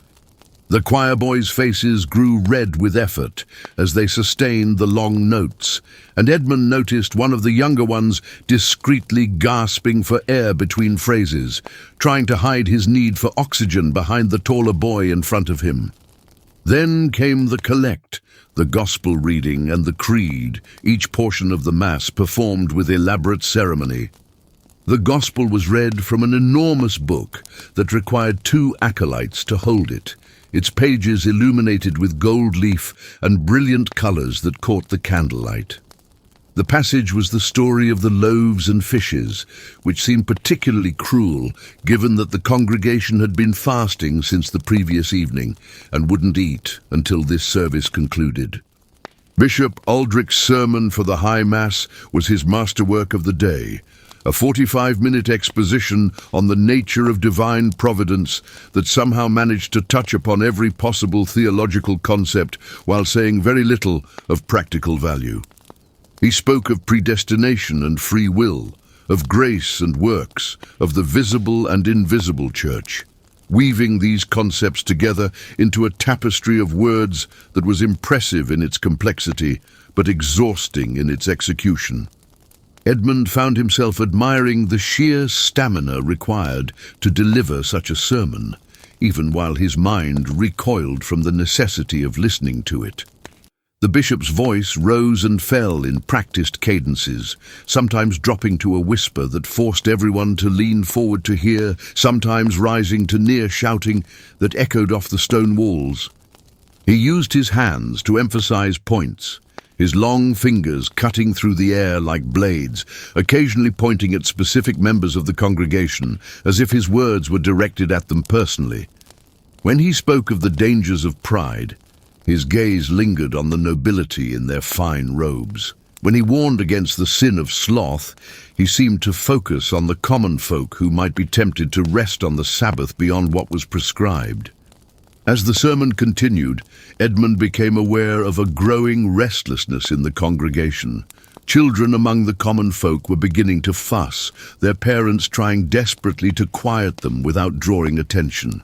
The choir boys' faces grew red with effort as they sustained the long notes, and Edmund noticed one of the younger ones discreetly gasping for air between phrases, trying to hide his need for oxygen behind the taller boy in front of him. Then came the collect, the gospel reading and the creed, each portion of the Mass performed with elaborate ceremony. The gospel was read from an enormous book that required 2 acolytes to hold it, its pages illuminated with gold leaf and brilliant colors that caught the candlelight. The passage was the story of the loaves and fishes, which seemed particularly cruel given that the congregation had been fasting since the previous evening and wouldn't eat until this service concluded. Bishop Aldrich's sermon for the High Mass was his masterwork of the day, a 45-minute exposition on the nature of divine providence that somehow managed to touch upon every possible theological concept while saying very little of practical value. He spoke of predestination and free will, of grace and works, of the visible and invisible church, weaving these concepts together into a tapestry of words that was impressive in its complexity, but exhausting in its execution. Edmund found himself admiring the sheer stamina required to deliver such a sermon, even while his mind recoiled from the necessity of listening to it. The bishop's voice rose and fell in practiced cadences, sometimes dropping to a whisper that forced everyone to lean forward to hear, sometimes rising to near shouting that echoed off the stone walls. He used his hands to emphasize points, his long fingers cutting through the air like blades, occasionally pointing at specific members of the congregation, as if his words were directed at them personally. When he spoke of the dangers of pride, his gaze lingered on the nobility in their fine robes. When he warned against the sin of sloth, he seemed to focus on the common folk who might be tempted to rest on the Sabbath beyond what was prescribed. As the sermon continued, Edmund became aware of a growing restlessness in the congregation. Children among the common folk were beginning to fuss, their parents trying desperately to quiet them without drawing attention.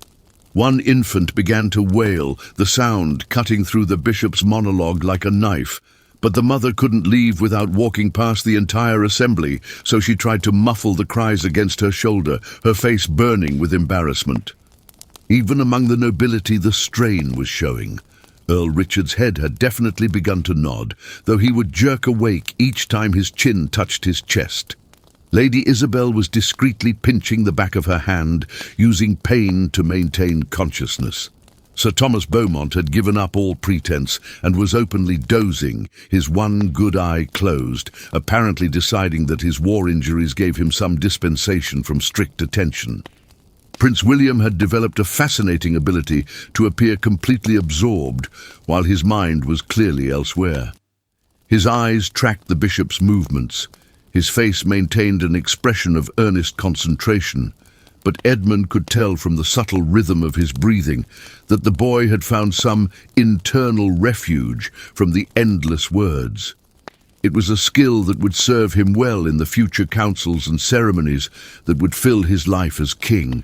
One infant began to wail, the sound cutting through the bishop's monologue like a knife, but the mother couldn't leave without walking past the entire assembly, so she tried to muffle the cries against her shoulder, her face burning with embarrassment. Even among the nobility the strain was showing. Earl Richard's head had definitely begun to nod, though he would jerk awake each time his chin touched his chest. Lady Isabel was discreetly pinching the back of her hand, using pain to maintain consciousness. Sir Thomas Beaumont had given up all pretense and was openly dozing, his one good eye closed, apparently deciding that his war injuries gave him some dispensation from strict attention. Prince William had developed a fascinating ability to appear completely absorbed, while his mind was clearly elsewhere. His eyes tracked the bishop's movements. His face maintained an expression of earnest concentration, but Edmund could tell from the subtle rhythm of his breathing that the boy had found some internal refuge from the endless words. It was a skill that would serve him well in the future councils and ceremonies that would fill his life as king.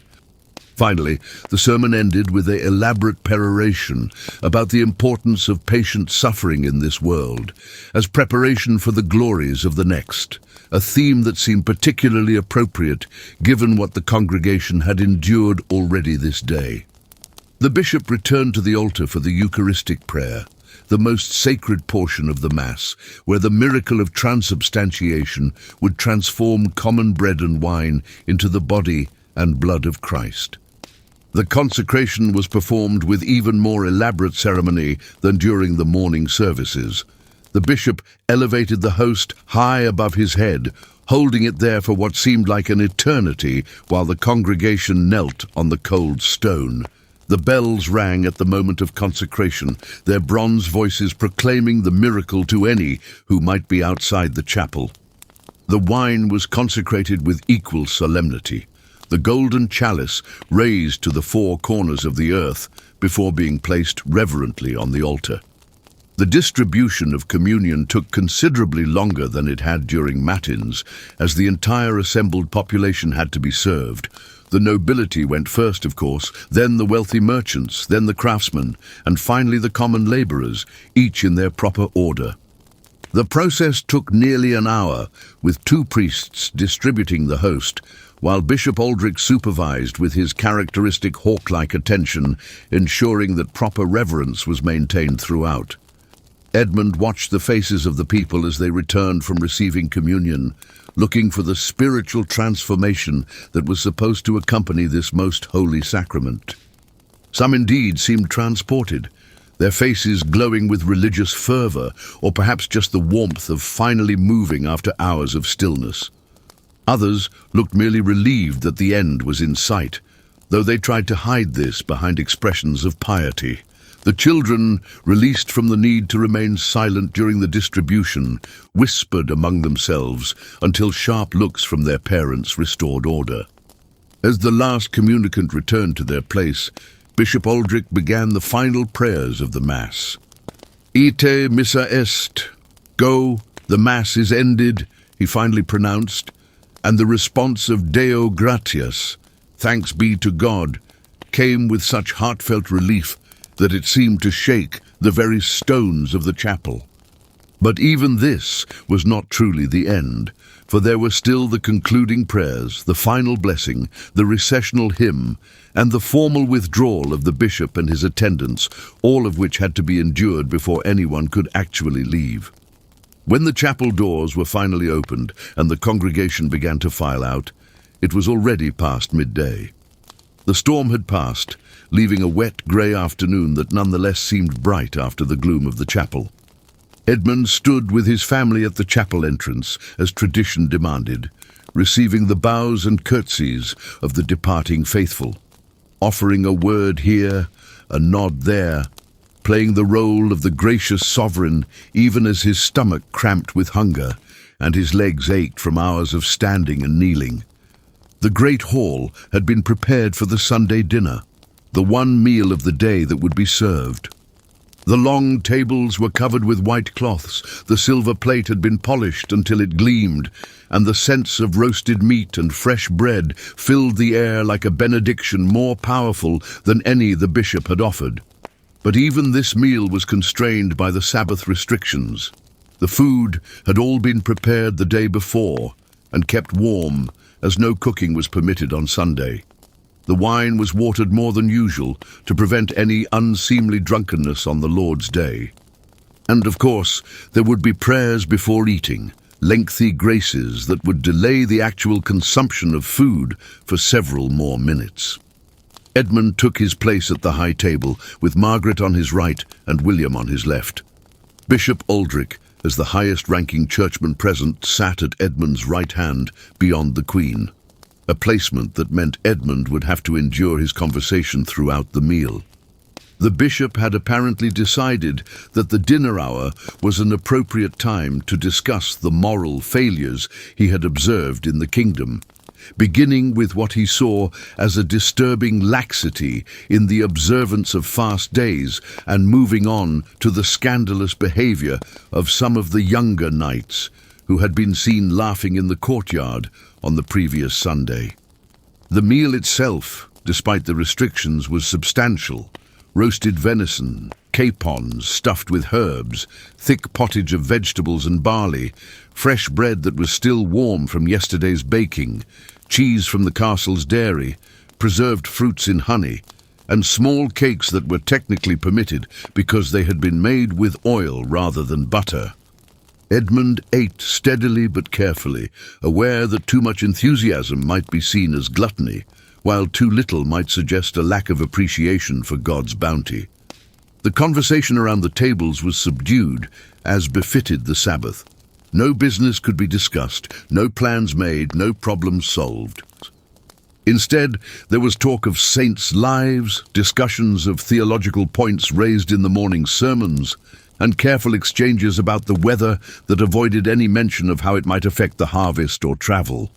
Finally, the sermon ended with an elaborate peroration about the importance of patient suffering in this world, as preparation for the glories of the next, a theme that seemed particularly appropriate given what the congregation had endured already this day. The bishop returned to the altar for the Eucharistic prayer, the most sacred portion of the Mass, where the miracle of transubstantiation would transform common bread and wine into the body and blood of Christ. The consecration was performed with even more elaborate ceremony than during the morning services. The bishop elevated the host high above his head, holding it there for what seemed like an eternity while the congregation knelt on the cold stone. The bells rang at the moment of consecration, their bronze voices proclaiming the miracle to any who might be outside the chapel. The wine was consecrated with equal solemnity, the golden chalice raised to the four corners of the earth before being placed reverently on the altar. The distribution of communion took considerably longer than it had during matins, as the entire assembled population had to be served. The nobility went first, of course, then the wealthy merchants, then the craftsmen, and finally the common labourers, each in their proper order. The process took nearly an hour, with 2 priests distributing the host, while Bishop Aldrich supervised with his characteristic hawk-like attention, ensuring that proper reverence was maintained throughout. Edmund watched the faces of the people as they returned from receiving communion, looking for the spiritual transformation that was supposed to accompany this most holy sacrament. Some indeed seemed transported, their faces glowing with religious fervor, or perhaps just the warmth of finally moving after hours of stillness. Others looked merely relieved that the end was in sight, though they tried to hide this behind expressions of piety. The children, released from the need to remain silent during the distribution, whispered among themselves until sharp looks from their parents restored order. As the last communicant returned to their place, Bishop Aldrich began the final prayers of the Mass. Ite missa est. Go, the Mass is ended, he finally pronounced, and the response of Deo gratias, thanks be to God, came with such heartfelt relief that it seemed to shake the very stones of the chapel. But even this was not truly the end, for there were still the concluding prayers, the final blessing, the recessional hymn, and the formal withdrawal of the bishop and his attendants, all of which had to be endured before anyone could actually leave. When the chapel doors were finally opened and the congregation began to file out, it was already past midday. The storm had passed, leaving a wet, grey afternoon that nonetheless seemed bright after the gloom of the chapel. Edmund stood with his family at the chapel entrance, as tradition demanded, receiving the bows and curtsies of the departing faithful, offering a word here, a nod there, playing the role of the gracious sovereign even as his stomach cramped with hunger and his legs ached from hours of standing and kneeling. The great hall had been prepared for the Sunday dinner, the one meal of the day that would be served. The long tables were covered with white cloths, the silver plate had been polished until it gleamed, and the scents of roasted meat and fresh bread filled the air like a benediction more powerful than any the bishop had offered. But even this meal was constrained by the Sabbath restrictions. The food had all been prepared the day before and kept warm, as no cooking was permitted on Sunday. The wine was watered more than usual to prevent any unseemly drunkenness on the Lord's Day. And of course, there would be prayers before eating, lengthy graces that would delay the actual consumption of food for several more minutes. Edmund took his place at the high table, with Margaret on his right and William on his left. Bishop Aldrich, as the highest-ranking churchman present, sat at Edmund's right hand beyond the Queen, a placement that meant Edmund would have to endure his conversation throughout the meal. The bishop had apparently decided that the dinner hour was an appropriate time to discuss the moral failures he had observed in the kingdom, beginning with what he saw as a disturbing laxity in the observance of fast days and moving on to the scandalous behavior of some of the younger knights who had been seen laughing in the courtyard on the previous Sunday. The meal itself, despite the restrictions, was substantial. Roasted venison, capons stuffed with herbs, thick pottage of vegetables and barley, fresh bread that was still warm from yesterday's baking, cheese from the castle's dairy, preserved fruits in honey, and small cakes that were technically permitted because they had been made with oil rather than butter. Edmund ate steadily but carefully, aware that too much enthusiasm might be seen as gluttony, while too little might suggest a lack of appreciation for God's bounty. The conversation around the tables was subdued, as befitted the Sabbath. No business could be discussed, no plans made, no problems solved. Instead, there was talk of saints' lives, discussions of theological points raised in the morning sermons, and careful exchanges about the weather that avoided any mention of how it might affect the harvest or travel.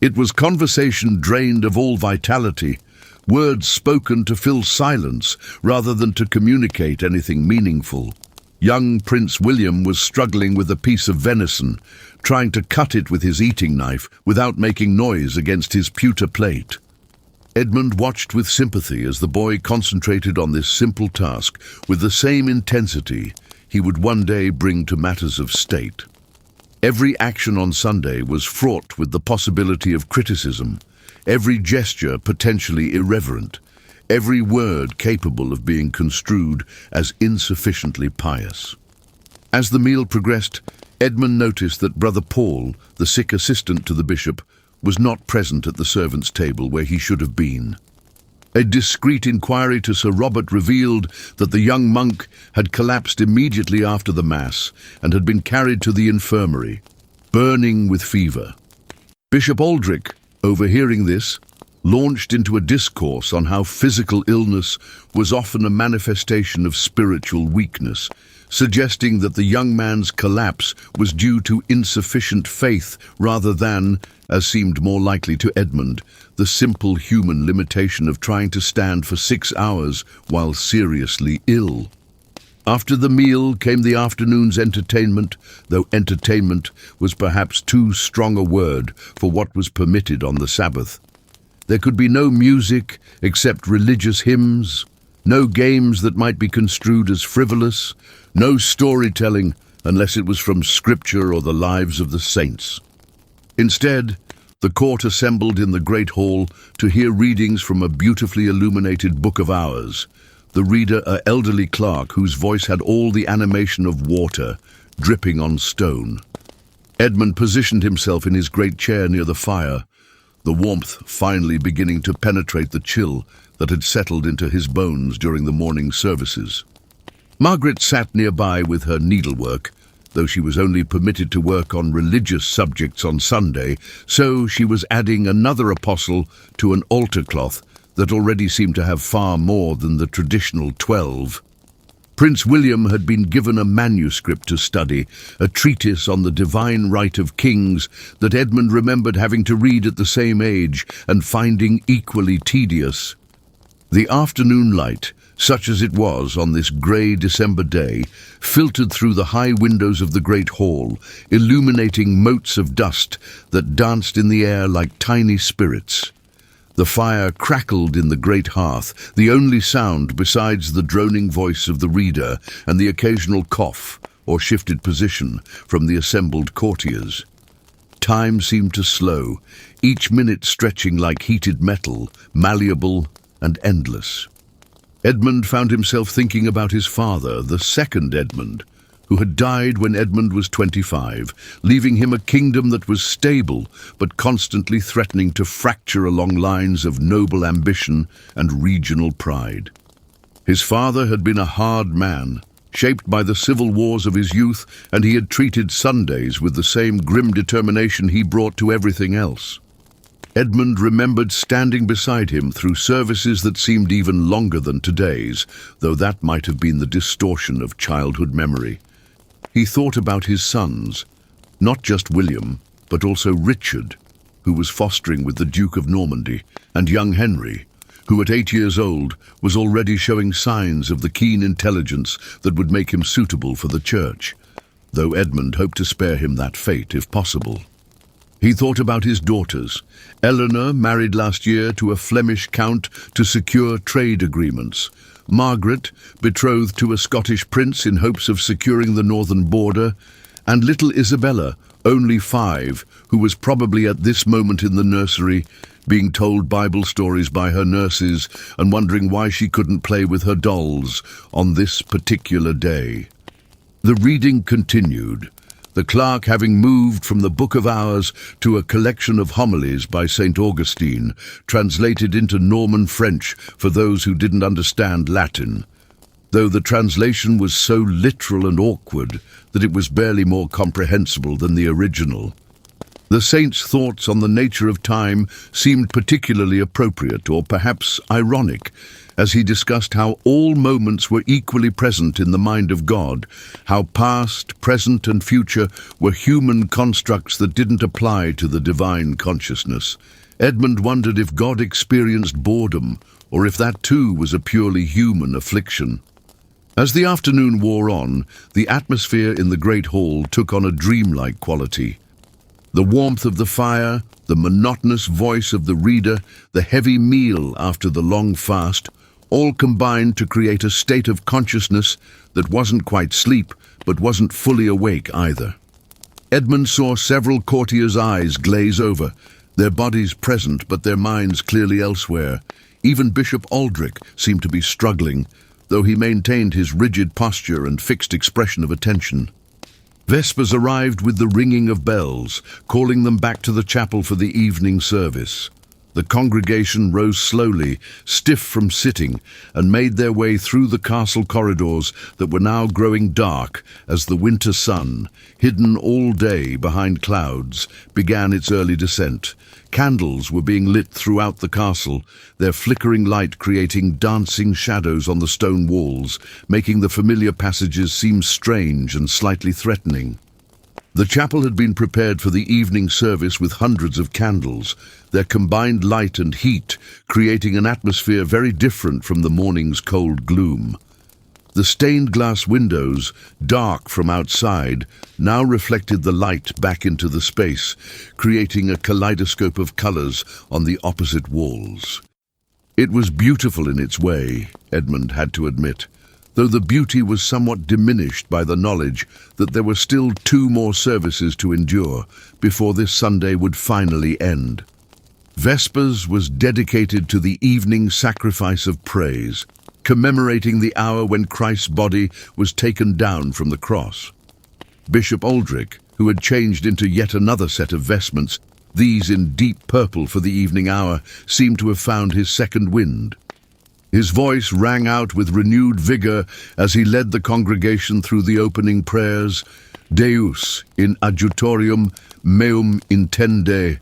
It was conversation drained of all vitality, words spoken to fill silence rather than to communicate anything meaningful. Young Prince William was struggling with a piece of venison, trying to cut it with his eating knife without making noise against his pewter plate. Edmund watched with sympathy as the boy concentrated on this simple task with the same intensity he would one day bring to matters of state. Every action on Sunday was fraught with the possibility of criticism, every gesture potentially irreverent, every word capable of being construed as insufficiently pious. As the meal progressed, Edmund noticed that Brother Paul, the sick assistant to the bishop, was not present at the servants' table where he should have been. A discreet inquiry to Sir Robert revealed that the young monk had collapsed immediately after the Mass and had been carried to the infirmary, burning with fever. Bishop Aldrich, overhearing this, launched into a discourse on how physical illness was often a manifestation of spiritual weakness, suggesting that the young man's collapse was due to insufficient faith rather than, as seemed more likely to Edmund, the simple human limitation of trying to stand for 6 hours while seriously ill. After the meal came the afternoon's entertainment, though entertainment was perhaps too strong a word for what was permitted on the Sabbath. There could be no music except religious hymns, no games that might be construed as frivolous, no storytelling unless it was from Scripture or the lives of the saints. Instead, the court assembled in the great hall to hear readings from a beautifully illuminated Book of Hours, the reader an elderly clerk whose voice had all the animation of water dripping on stone. Edmund positioned himself in his great chair near the fire, the warmth finally beginning to penetrate the chill that had settled into his bones during the morning services. Margaret sat nearby with her needlework, though she was only permitted to work on religious subjects on Sunday, so she was adding another apostle to an altar cloth that already seemed to have far more than the traditional 12. Prince William had been given a manuscript to study, a treatise on the divine right of kings that Edmund remembered having to read at the same age and finding equally tedious. The afternoon light, such as it was on this grey December day, filtered through the high windows of the great hall, illuminating motes of dust that danced in the air like tiny spirits. The fire crackled in the great hearth, the only sound besides the droning voice of the reader and the occasional cough or shifted position from the assembled courtiers. Time seemed to slow, each minute stretching like heated metal, malleable and endless. Edmund found himself thinking about his father, the second Edmund, who had died when Edmund was 25, leaving him a kingdom that was stable but constantly threatening to fracture along lines of noble ambition and regional pride. His father had been a hard man, shaped by the civil wars of his youth, and he had treated Sundays with the same grim determination he brought to everything else. Edmund remembered standing beside him through services that seemed even longer than today's, though that might have been the distortion of childhood memory. He thought about his sons, not just William, but also Richard, who was fostering with the Duke of Normandy, and young Henry, who at 8 years old was already showing signs of the keen intelligence that would make him suitable for the church, though Edmund hoped to spare him that fate if possible. He thought about his daughters. Eleanor, married last year to a Flemish count to secure trade agreements. Margaret, betrothed to a Scottish prince in hopes of securing the northern border. And little Isabella, only 5, who was probably at this moment in the nursery, being told Bible stories by her nurses and wondering why she couldn't play with her dolls on this particular day. The reading continued, the clerk having moved from the Book of Hours to a collection of homilies by St. Augustine, translated into Norman French for those who didn't understand Latin, though the translation was so literal and awkward that it was barely more comprehensible than the original. The saint's thoughts on the nature of time seemed particularly appropriate, or perhaps ironic, as he discussed how all moments were equally present in the mind of God, how past, present and future were human constructs that didn't apply to the divine consciousness. Edmund wondered if God experienced boredom, or if that too was a purely human affliction. As the afternoon wore on, the atmosphere in the great hall took on a dreamlike quality. The warmth of the fire, the monotonous voice of the reader, the heavy meal after the long fast, all combined to create a state of consciousness that wasn't quite sleep, but wasn't fully awake either. Edmund saw several courtiers' eyes glaze over, their bodies present but their minds clearly elsewhere. Even Bishop Aldrich seemed to be struggling, though he maintained his rigid posture and fixed expression of attention. Vespers arrived with the ringing of bells, calling them back to the chapel for the evening service. The congregation rose slowly, stiff from sitting, and made their way through the castle corridors that were now growing dark as the winter sun, hidden all day behind clouds, began its early descent. Candles were being lit throughout the castle, their flickering light creating dancing shadows on the stone walls, making the familiar passages seem strange and slightly threatening. The chapel had been prepared for the evening service with hundreds of candles, their combined light and heat creating an atmosphere very different from the morning's cold gloom. The stained glass windows, dark from outside, now reflected the light back into the space, creating a kaleidoscope of colors on the opposite walls. It was beautiful in its way, Edmund had to admit, though the beauty was somewhat diminished by the knowledge that there were still 2 more services to endure before this Sunday would finally end. Vespers was dedicated to the evening sacrifice of praise, commemorating the hour when Christ's body was taken down from the cross. Bishop Aldrich, who had changed into yet another set of vestments, these in deep purple for the evening hour, seemed to have found his second wind. His voice rang out with renewed vigor as he led the congregation through the opening prayers, Deus in adjutorium meum intende.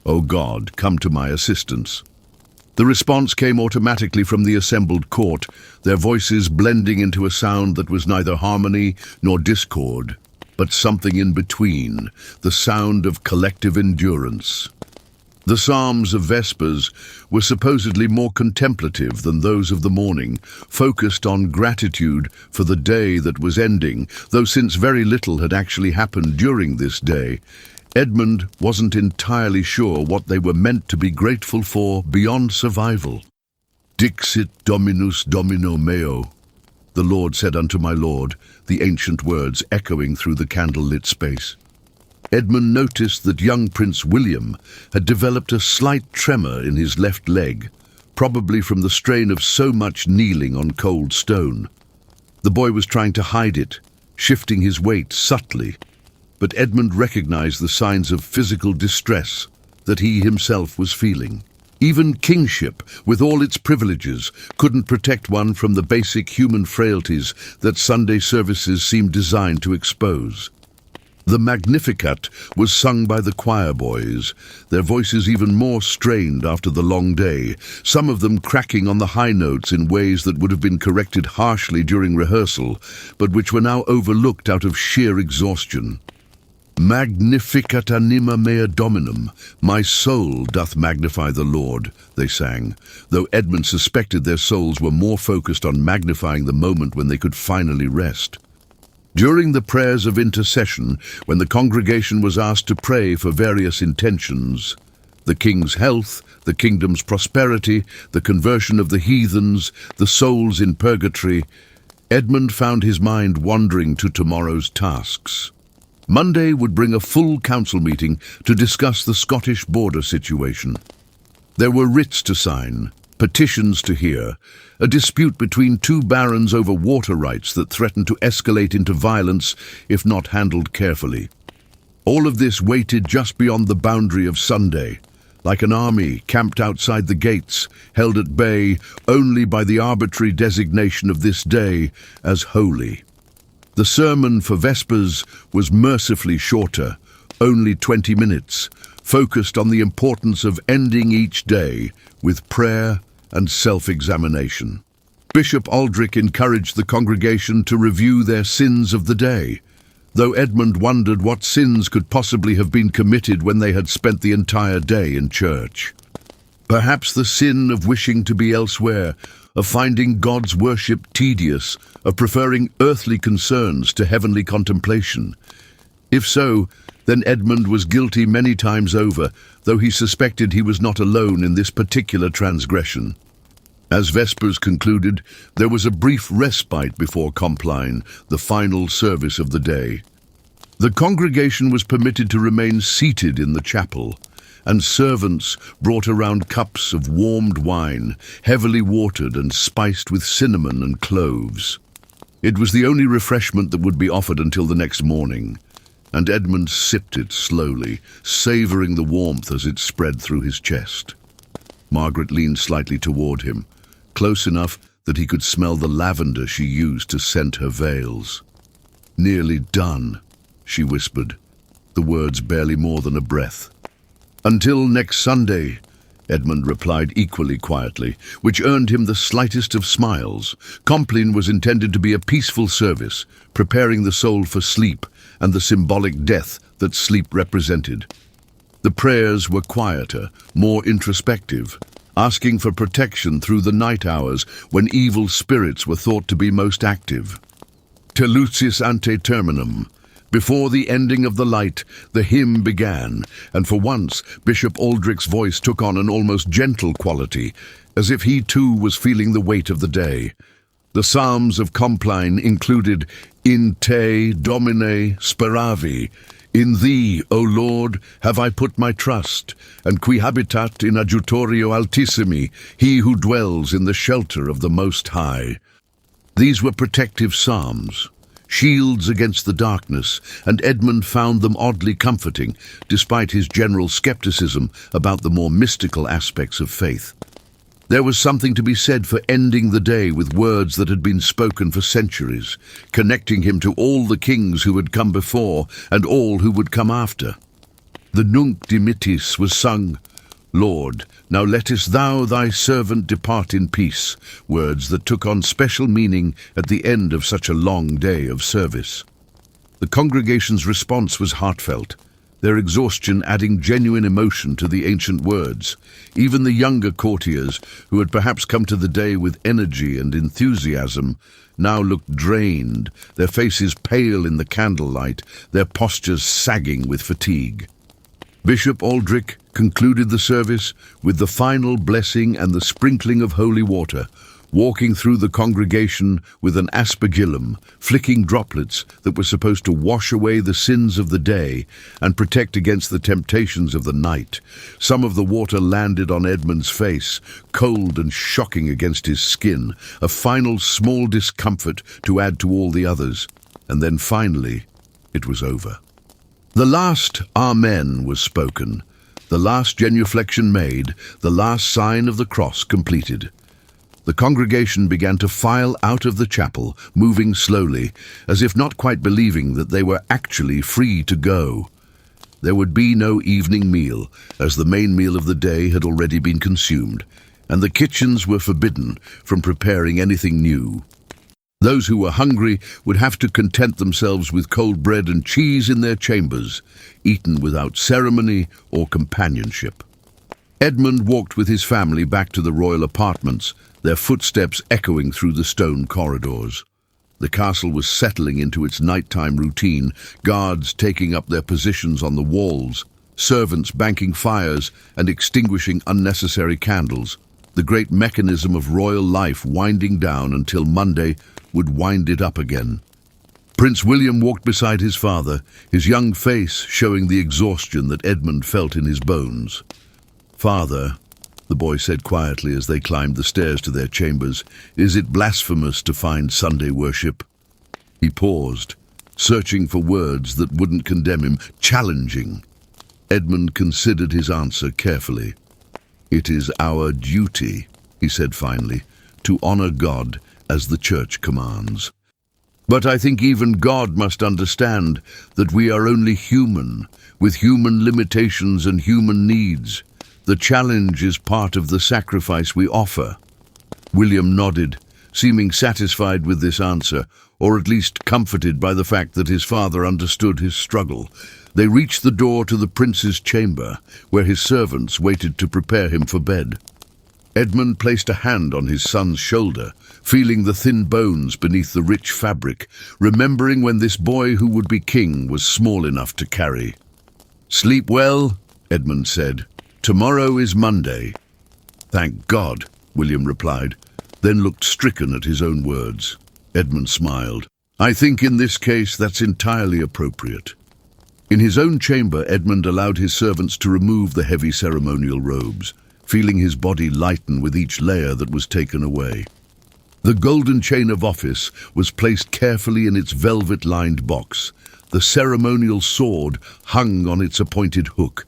O God, come to my assistance. The response came automatically from the assembled court, their voices blending into a sound that was neither harmony nor discord, but something in between, the sound of collective endurance. The psalms of Vespers were supposedly more contemplative than those of the morning, focused on gratitude for the day that was ending, though since very little had actually happened during this day, Edmund wasn't entirely sure what they were meant to be grateful for beyond survival. Dixit Dominus Domino meo, the Lord said unto my Lord, the ancient words echoing through the candle-lit space. Edmund noticed that young Prince William had developed a slight tremor in his left leg, probably from the strain of so much kneeling on cold stone. The boy was trying to hide it, shifting his weight subtly, but Edmund recognized the signs of physical distress that he himself was feeling. Even kingship, with all its privileges, couldn't protect one from the basic human frailties that Sunday services seemed designed to expose. The Magnificat was sung by the choir boys, their voices even more strained after the long day, some of them cracking on the high notes in ways that would have been corrected harshly during rehearsal, but which were now overlooked out of sheer exhaustion. Magnificat anima mea Dominum, my soul doth magnify the Lord, they sang, though Edmund suspected their souls were more focused on magnifying the moment when they could finally rest. During the prayers of intercession, when the congregation was asked to pray for various intentions, the king's health, the kingdom's prosperity, the conversion of the heathens, the souls in purgatory, Edmund found his mind wandering to tomorrow's tasks. Monday would bring a full council meeting to discuss the Scottish border situation. There were writs to sign, petitions to hear, a dispute between 2 barons over water rights that threatened to escalate into violence if not handled carefully. All of this waited just beyond the boundary of Sunday, like an army camped outside the gates, held at bay only by the arbitrary designation of this day as holy. The sermon for Vespers was mercifully shorter, only 20 minutes, focused on the importance of ending each day with prayer and self-examination. Bishop Aldrich encouraged the congregation to review their sins of the day, though Edmund wondered what sins could possibly have been committed when they had spent the entire day in church. Perhaps the sin of wishing to be elsewhere, of finding God's worship tedious, of preferring earthly concerns to heavenly contemplation. If so, then Edmund was guilty many times over, though he suspected he was not alone in this particular transgression. As Vespers concluded, there was a brief respite before Compline, the final service of the day. The congregation was permitted to remain seated in the chapel, and servants brought around cups of warmed wine, heavily watered and spiced with cinnamon and cloves. It was the only refreshment that would be offered until the next morning, and Edmund sipped it slowly, savouring the warmth as it spread through his chest. Margaret leaned slightly toward him, close enough that he could smell the lavender she used to scent her veils. "Nearly done," she whispered, the words barely more than a breath. "Until next Sunday," Edmund replied equally quietly, which earned him the slightest of smiles. Compline was intended to be a peaceful service, preparing the soul for sleep and the symbolic death that sleep represented. The prayers were quieter, more introspective, asking for protection through the night hours when evil spirits were thought to be most active. Telucis ante terminum. Before the ending of the light, the hymn began, and for once Bishop Aldrich's voice took on an almost gentle quality, as if he too was feeling the weight of the day. The Psalms of Compline included In te, Domine, speravi, in thee, O Lord, have I put my trust, and qui habitat in adjutorio altissimi, he who dwells in the shelter of the Most High. These were protective psalms, shields against the darkness, and Edmund found them oddly comforting, despite his general skepticism about the more mystical aspects of faith. There was something to be said for ending the day with words that had been spoken for centuries, connecting him to all the kings who had come before and all who would come after. The Nunc Dimittis was sung, "Lord, now lettest thou thy servant depart in peace," words that took on special meaning at the end of such a long day of service. The congregation's response was heartfelt, their exhaustion adding genuine emotion to the ancient words. Even the younger courtiers, who had perhaps come to the day with energy and enthusiasm, now looked drained, their faces pale in the candlelight, their postures sagging with fatigue. Bishop Aldrich concluded the service with the final blessing and the sprinkling of holy water, walking through the congregation with an aspergillum, flicking droplets that were supposed to wash away the sins of the day and protect against the temptations of the night. Some of the water landed on Edmund's face, cold and shocking against his skin, a final small discomfort to add to all the others. And then finally, it was over. The last Amen was spoken, the last genuflection made, the last sign of the cross completed. The congregation began to file out of the chapel, moving slowly, as if not quite believing that they were actually free to go. There would be no evening meal, as the main meal of the day had already been consumed, and the kitchens were forbidden from preparing anything new. Those who were hungry would have to content themselves with cold bread and cheese in their chambers, eaten without ceremony or companionship. Edmund walked with his family back to the royal apartments, their footsteps echoing through the stone corridors. The castle was settling into its nighttime routine, guards taking up their positions on the walls, servants banking fires and extinguishing unnecessary candles, the great mechanism of royal life winding down until Monday would wind it up again. Prince William walked beside his father, his young face showing the exhaustion that Edmund felt in his bones. "Father," the boy said quietly as they climbed the stairs to their chambers, "is it blasphemous to find Sunday worship?" He paused, searching for words that wouldn't condemn him, challenging. Edmund considered his answer carefully. "It is our duty," he said finally, "to honor God as the Church commands. But I think even God must understand that we are only human, with human limitations and human needs. The challenge is part of the sacrifice we offer." William nodded, seeming satisfied with this answer, or at least comforted by the fact that his father understood his struggle. They reached the door to the prince's chamber, where his servants waited to prepare him for bed. Edmund placed a hand on his son's shoulder, feeling the thin bones beneath the rich fabric, remembering when this boy who would be king was small enough to carry. "Sleep well," Edmund said. "Tomorrow is Monday." "Thank God," William replied, then looked stricken at his own words. Edmund smiled. "I think in this case that's entirely appropriate." In his own chamber, Edmund allowed his servants to remove the heavy ceremonial robes, feeling his body lighten with each layer that was taken away. The golden chain of office was placed carefully in its velvet-lined box. The ceremonial sword hung on its appointed hook.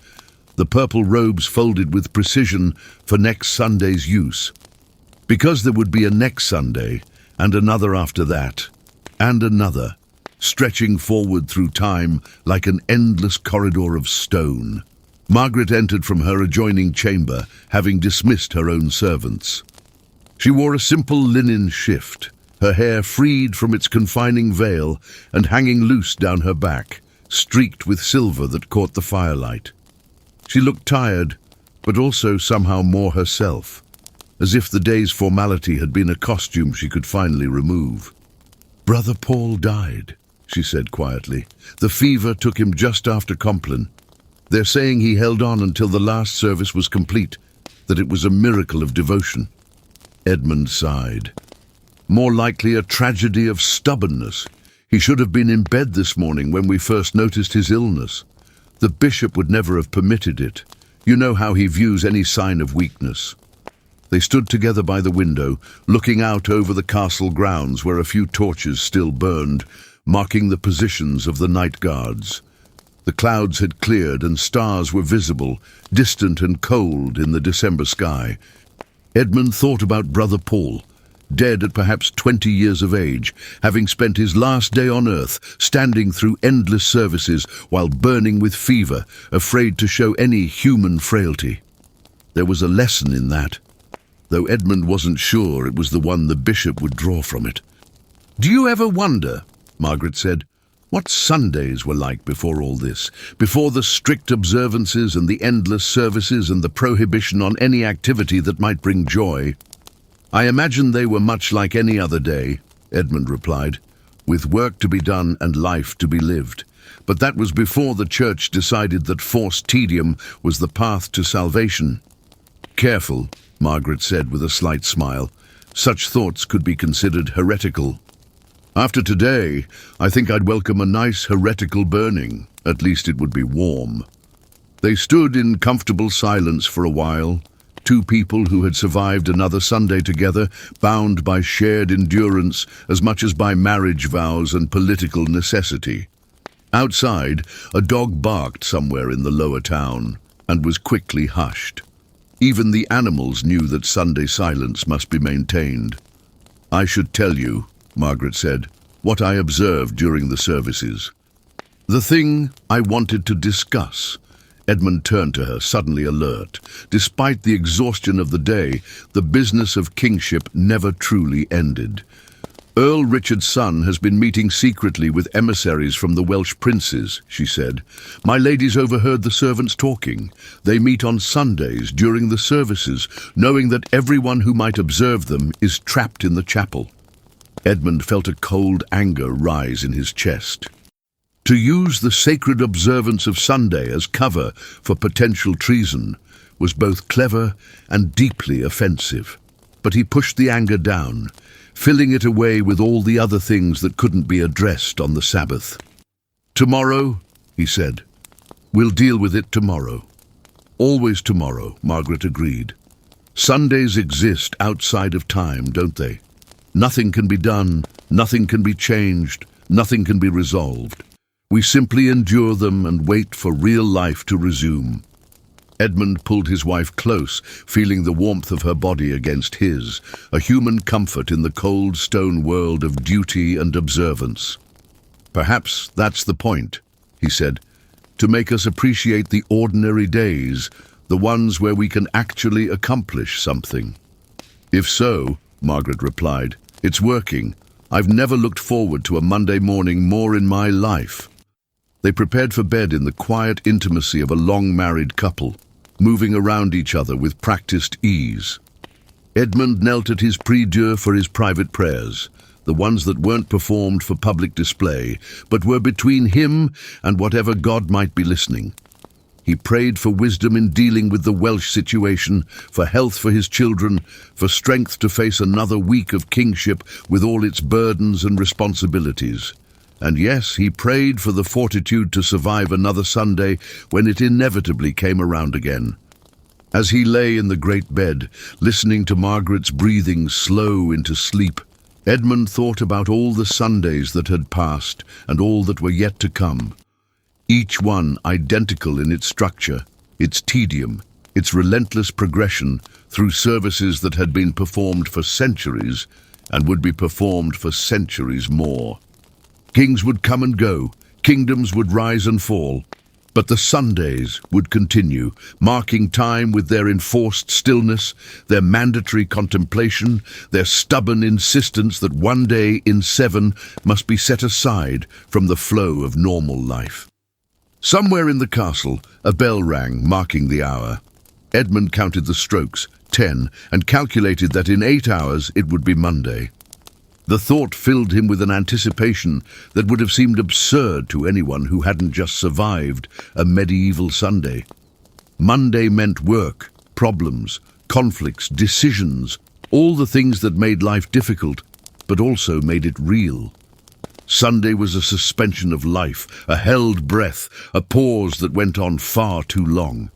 the purple robes folded with precision for next Sunday's use. Because there would be a next Sunday, and another after that, and another, stretching forward through time like an endless corridor of stone. Margaret entered from her adjoining chamber, having dismissed her own servants. She wore a simple linen shift, her hair freed from its confining veil and hanging loose down her back, streaked with silver that caught the firelight. She looked tired, but also somehow more herself, as if the day's formality had been a costume she could finally remove. "Brother Paul died," she said quietly. "The fever took him just after Compline. They're saying he held on until the last service was complete, that it was a miracle of devotion." Edmund sighed. "More likely a tragedy of stubbornness. He should have been in bed this morning when we first noticed his illness. The bishop would never have permitted it. You know how he views any sign of weakness." They stood together by the window, looking out over the castle grounds where a few torches still burned, marking the positions of the night guards. The clouds had cleared and stars were visible, distant and cold in the December sky. Edmund thought about Brother Paul, dead at perhaps 20 years of age, having spent his last day on earth, standing through endless services while burning with fever, afraid to show any human frailty. There was a lesson in that, though Edmund wasn't sure it was the one the bishop would draw from it. "Do you ever wonder," Margaret said, "what Sundays were like before all this, before the strict observances and the endless services and the prohibition on any activity that might bring joy?" "I imagine they were much like any other day," Edmund replied, "with work to be done and life to be lived. But that was before the church decided that forced tedium was the path to salvation." "Careful," Margaret said with a slight smile. "Such thoughts could be considered heretical. After today, I think I'd welcome a nice heretical burning. At least it would be warm." They stood in comfortable silence for a while, two people who had survived another Sunday together, bound by shared endurance as much as by marriage vows and political necessity. Outside, a dog barked somewhere in the lower town, and was quickly hushed. Even the animals knew that Sunday silence must be maintained. "I should tell you," Margaret said, "what I observed during the services." "The thing I wanted to discuss." Edmund turned to her, suddenly alert. Despite the exhaustion of the day, the business of kingship never truly ended. "Earl Richard's son has been meeting secretly with emissaries from the Welsh princes," she said. "My ladies overheard the servants talking. They meet on Sundays during the services, knowing that everyone who might observe them is trapped in the chapel." Edmund felt a cold anger rise in his chest. To use the sacred observance of Sunday as cover for potential treason was both clever and deeply offensive. But he pushed the anger down, filling it away with all the other things that couldn't be addressed on the Sabbath. "Tomorrow," he said. "We'll deal with it tomorrow." "Always tomorrow," Margaret agreed. "Sundays exist outside of time, don't they? Nothing can be done, nothing can be changed, nothing can be resolved. We simply endure them and wait for real life to resume." Edmund pulled his wife close, feeling the warmth of her body against his, a human comfort in the cold stone world of duty and observance. "Perhaps that's the point," he said, "to make us appreciate the ordinary days, the ones where we can actually accomplish something." "If so," Margaret replied, "it's working. I've never looked forward to a Monday morning more in my life." They prepared for bed in the quiet intimacy of a long-married couple, moving around each other with practiced ease. Edmund knelt at his prie-dieu for his private prayers, the ones that weren't performed for public display, but were between him and whatever God might be listening. He prayed for wisdom in dealing with the Welsh situation, for health for his children, for strength to face another week of kingship with all its burdens and responsibilities. And yes, he prayed for the fortitude to survive another Sunday when it inevitably came around again. As he lay in the great bed, listening to Margaret's breathing slow into sleep, Edmund thought about all the Sundays that had passed and all that were yet to come. Each one identical in its structure, its tedium, its relentless progression through services that had been performed for centuries and would be performed for centuries more. Kings would come and go, kingdoms would rise and fall, but the Sundays would continue, marking time with their enforced stillness, their mandatory contemplation, their stubborn insistence that one day in 7 must be set aside from the flow of normal life. Somewhere in the castle, a bell rang, marking the hour. Edmund counted the strokes, 10, and calculated that in 8 hours it would be Monday. The thought filled him with an anticipation that would have seemed absurd to anyone who hadn't just survived a medieval Sunday. Monday meant work, problems, conflicts, decisions, all the things that made life difficult, but also made it real. Sunday was a suspension of life, a held breath, a pause that went on far too long.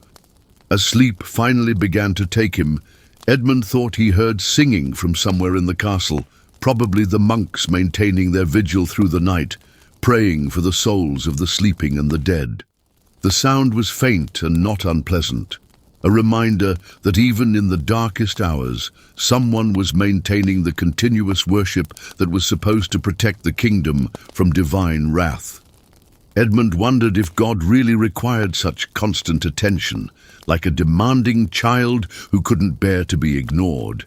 As sleep finally began to take him, Edmund thought he heard singing from somewhere in the castle, probably the monks maintaining their vigil through the night, praying for the souls of the sleeping and the dead. The sound was faint and not unpleasant, a reminder that even in the darkest hours, someone was maintaining the continuous worship that was supposed to protect the kingdom from divine wrath. Edmund wondered if God really required such constant attention, like a demanding child who couldn't bear to be ignored,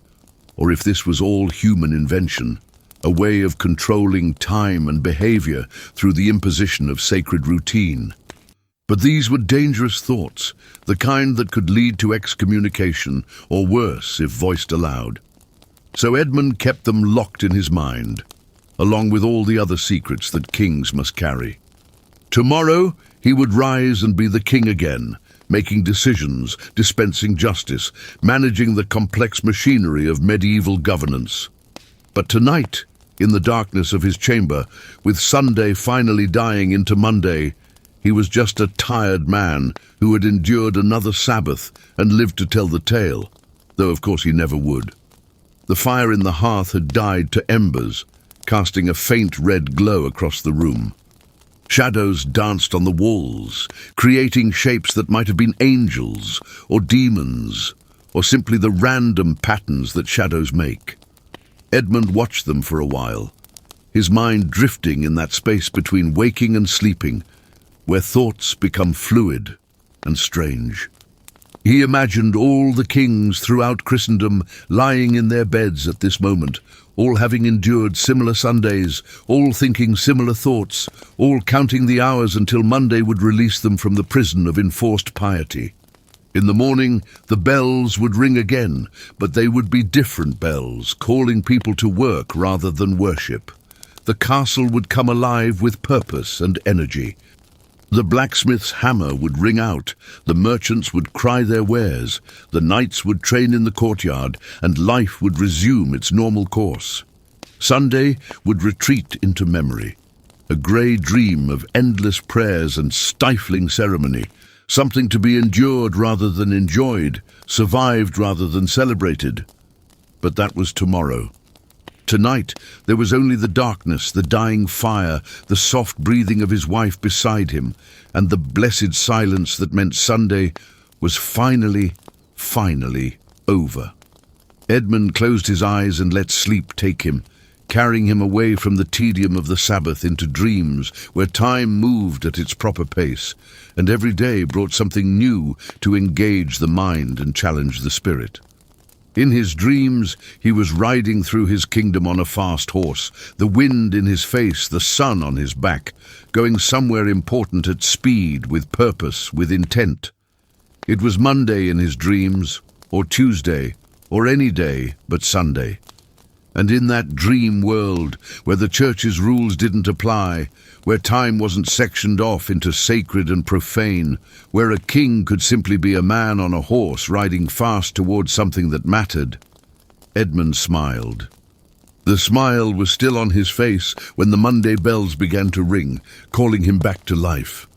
or if this was all human invention, a way of controlling time and behavior through the imposition of sacred routine. But these were dangerous thoughts, the kind that could lead to excommunication, or worse if voiced aloud. So Edmund kept them locked in his mind, along with all the other secrets that kings must carry. Tomorrow he would rise and be the king again, making decisions, dispensing justice, managing the complex machinery of medieval governance. But tonight, in the darkness of his chamber, with Sunday finally dying into Monday, he was just a tired man who had endured another Sabbath and lived to tell the tale, though of course he never would. The fire in the hearth had died to embers, casting a faint red glow across the room. Shadows danced on the walls, creating shapes that might have been angels or demons, or simply the random patterns that shadows make. Edmund watched them for a while, his mind drifting in that space between waking and sleeping, where thoughts become fluid and strange. He imagined all the kings throughout Christendom lying in their beds at this moment, all having endured similar Sundays, all thinking similar thoughts, all counting the hours until Monday would release them from the prison of enforced piety. In the morning, the bells would ring again, but they would be different bells, calling people to work rather than worship. The castle would come alive with purpose and energy. The blacksmith's hammer would ring out, the merchants would cry their wares, the knights would train in the courtyard, and life would resume its normal course. Sunday would retreat into memory, a grey dream of endless prayers and stifling ceremony, something to be endured rather than enjoyed, survived rather than celebrated. But that was tomorrow. Tonight, there was only the darkness, the dying fire, the soft breathing of his wife beside him, and the blessed silence that meant Sunday was finally over. Edmund closed his eyes and let sleep take him, carrying him away from the tedium of the Sabbath into dreams where time moved at its proper pace, and every day brought something new to engage the mind and challenge the spirit. In his dreams, he was riding through his kingdom on a fast horse, the wind in his face, the sun on his back, going somewhere important at speed, with purpose, with intent. It was Monday in his dreams, or Tuesday, or any day but Sunday. And in that dream world, where the church's rules didn't apply, where time wasn't sectioned off into sacred and profane, where a king could simply be a man on a horse riding fast towards something that mattered, Edmund smiled. The smile was still on his face when the Monday bells began to ring, calling him back to life.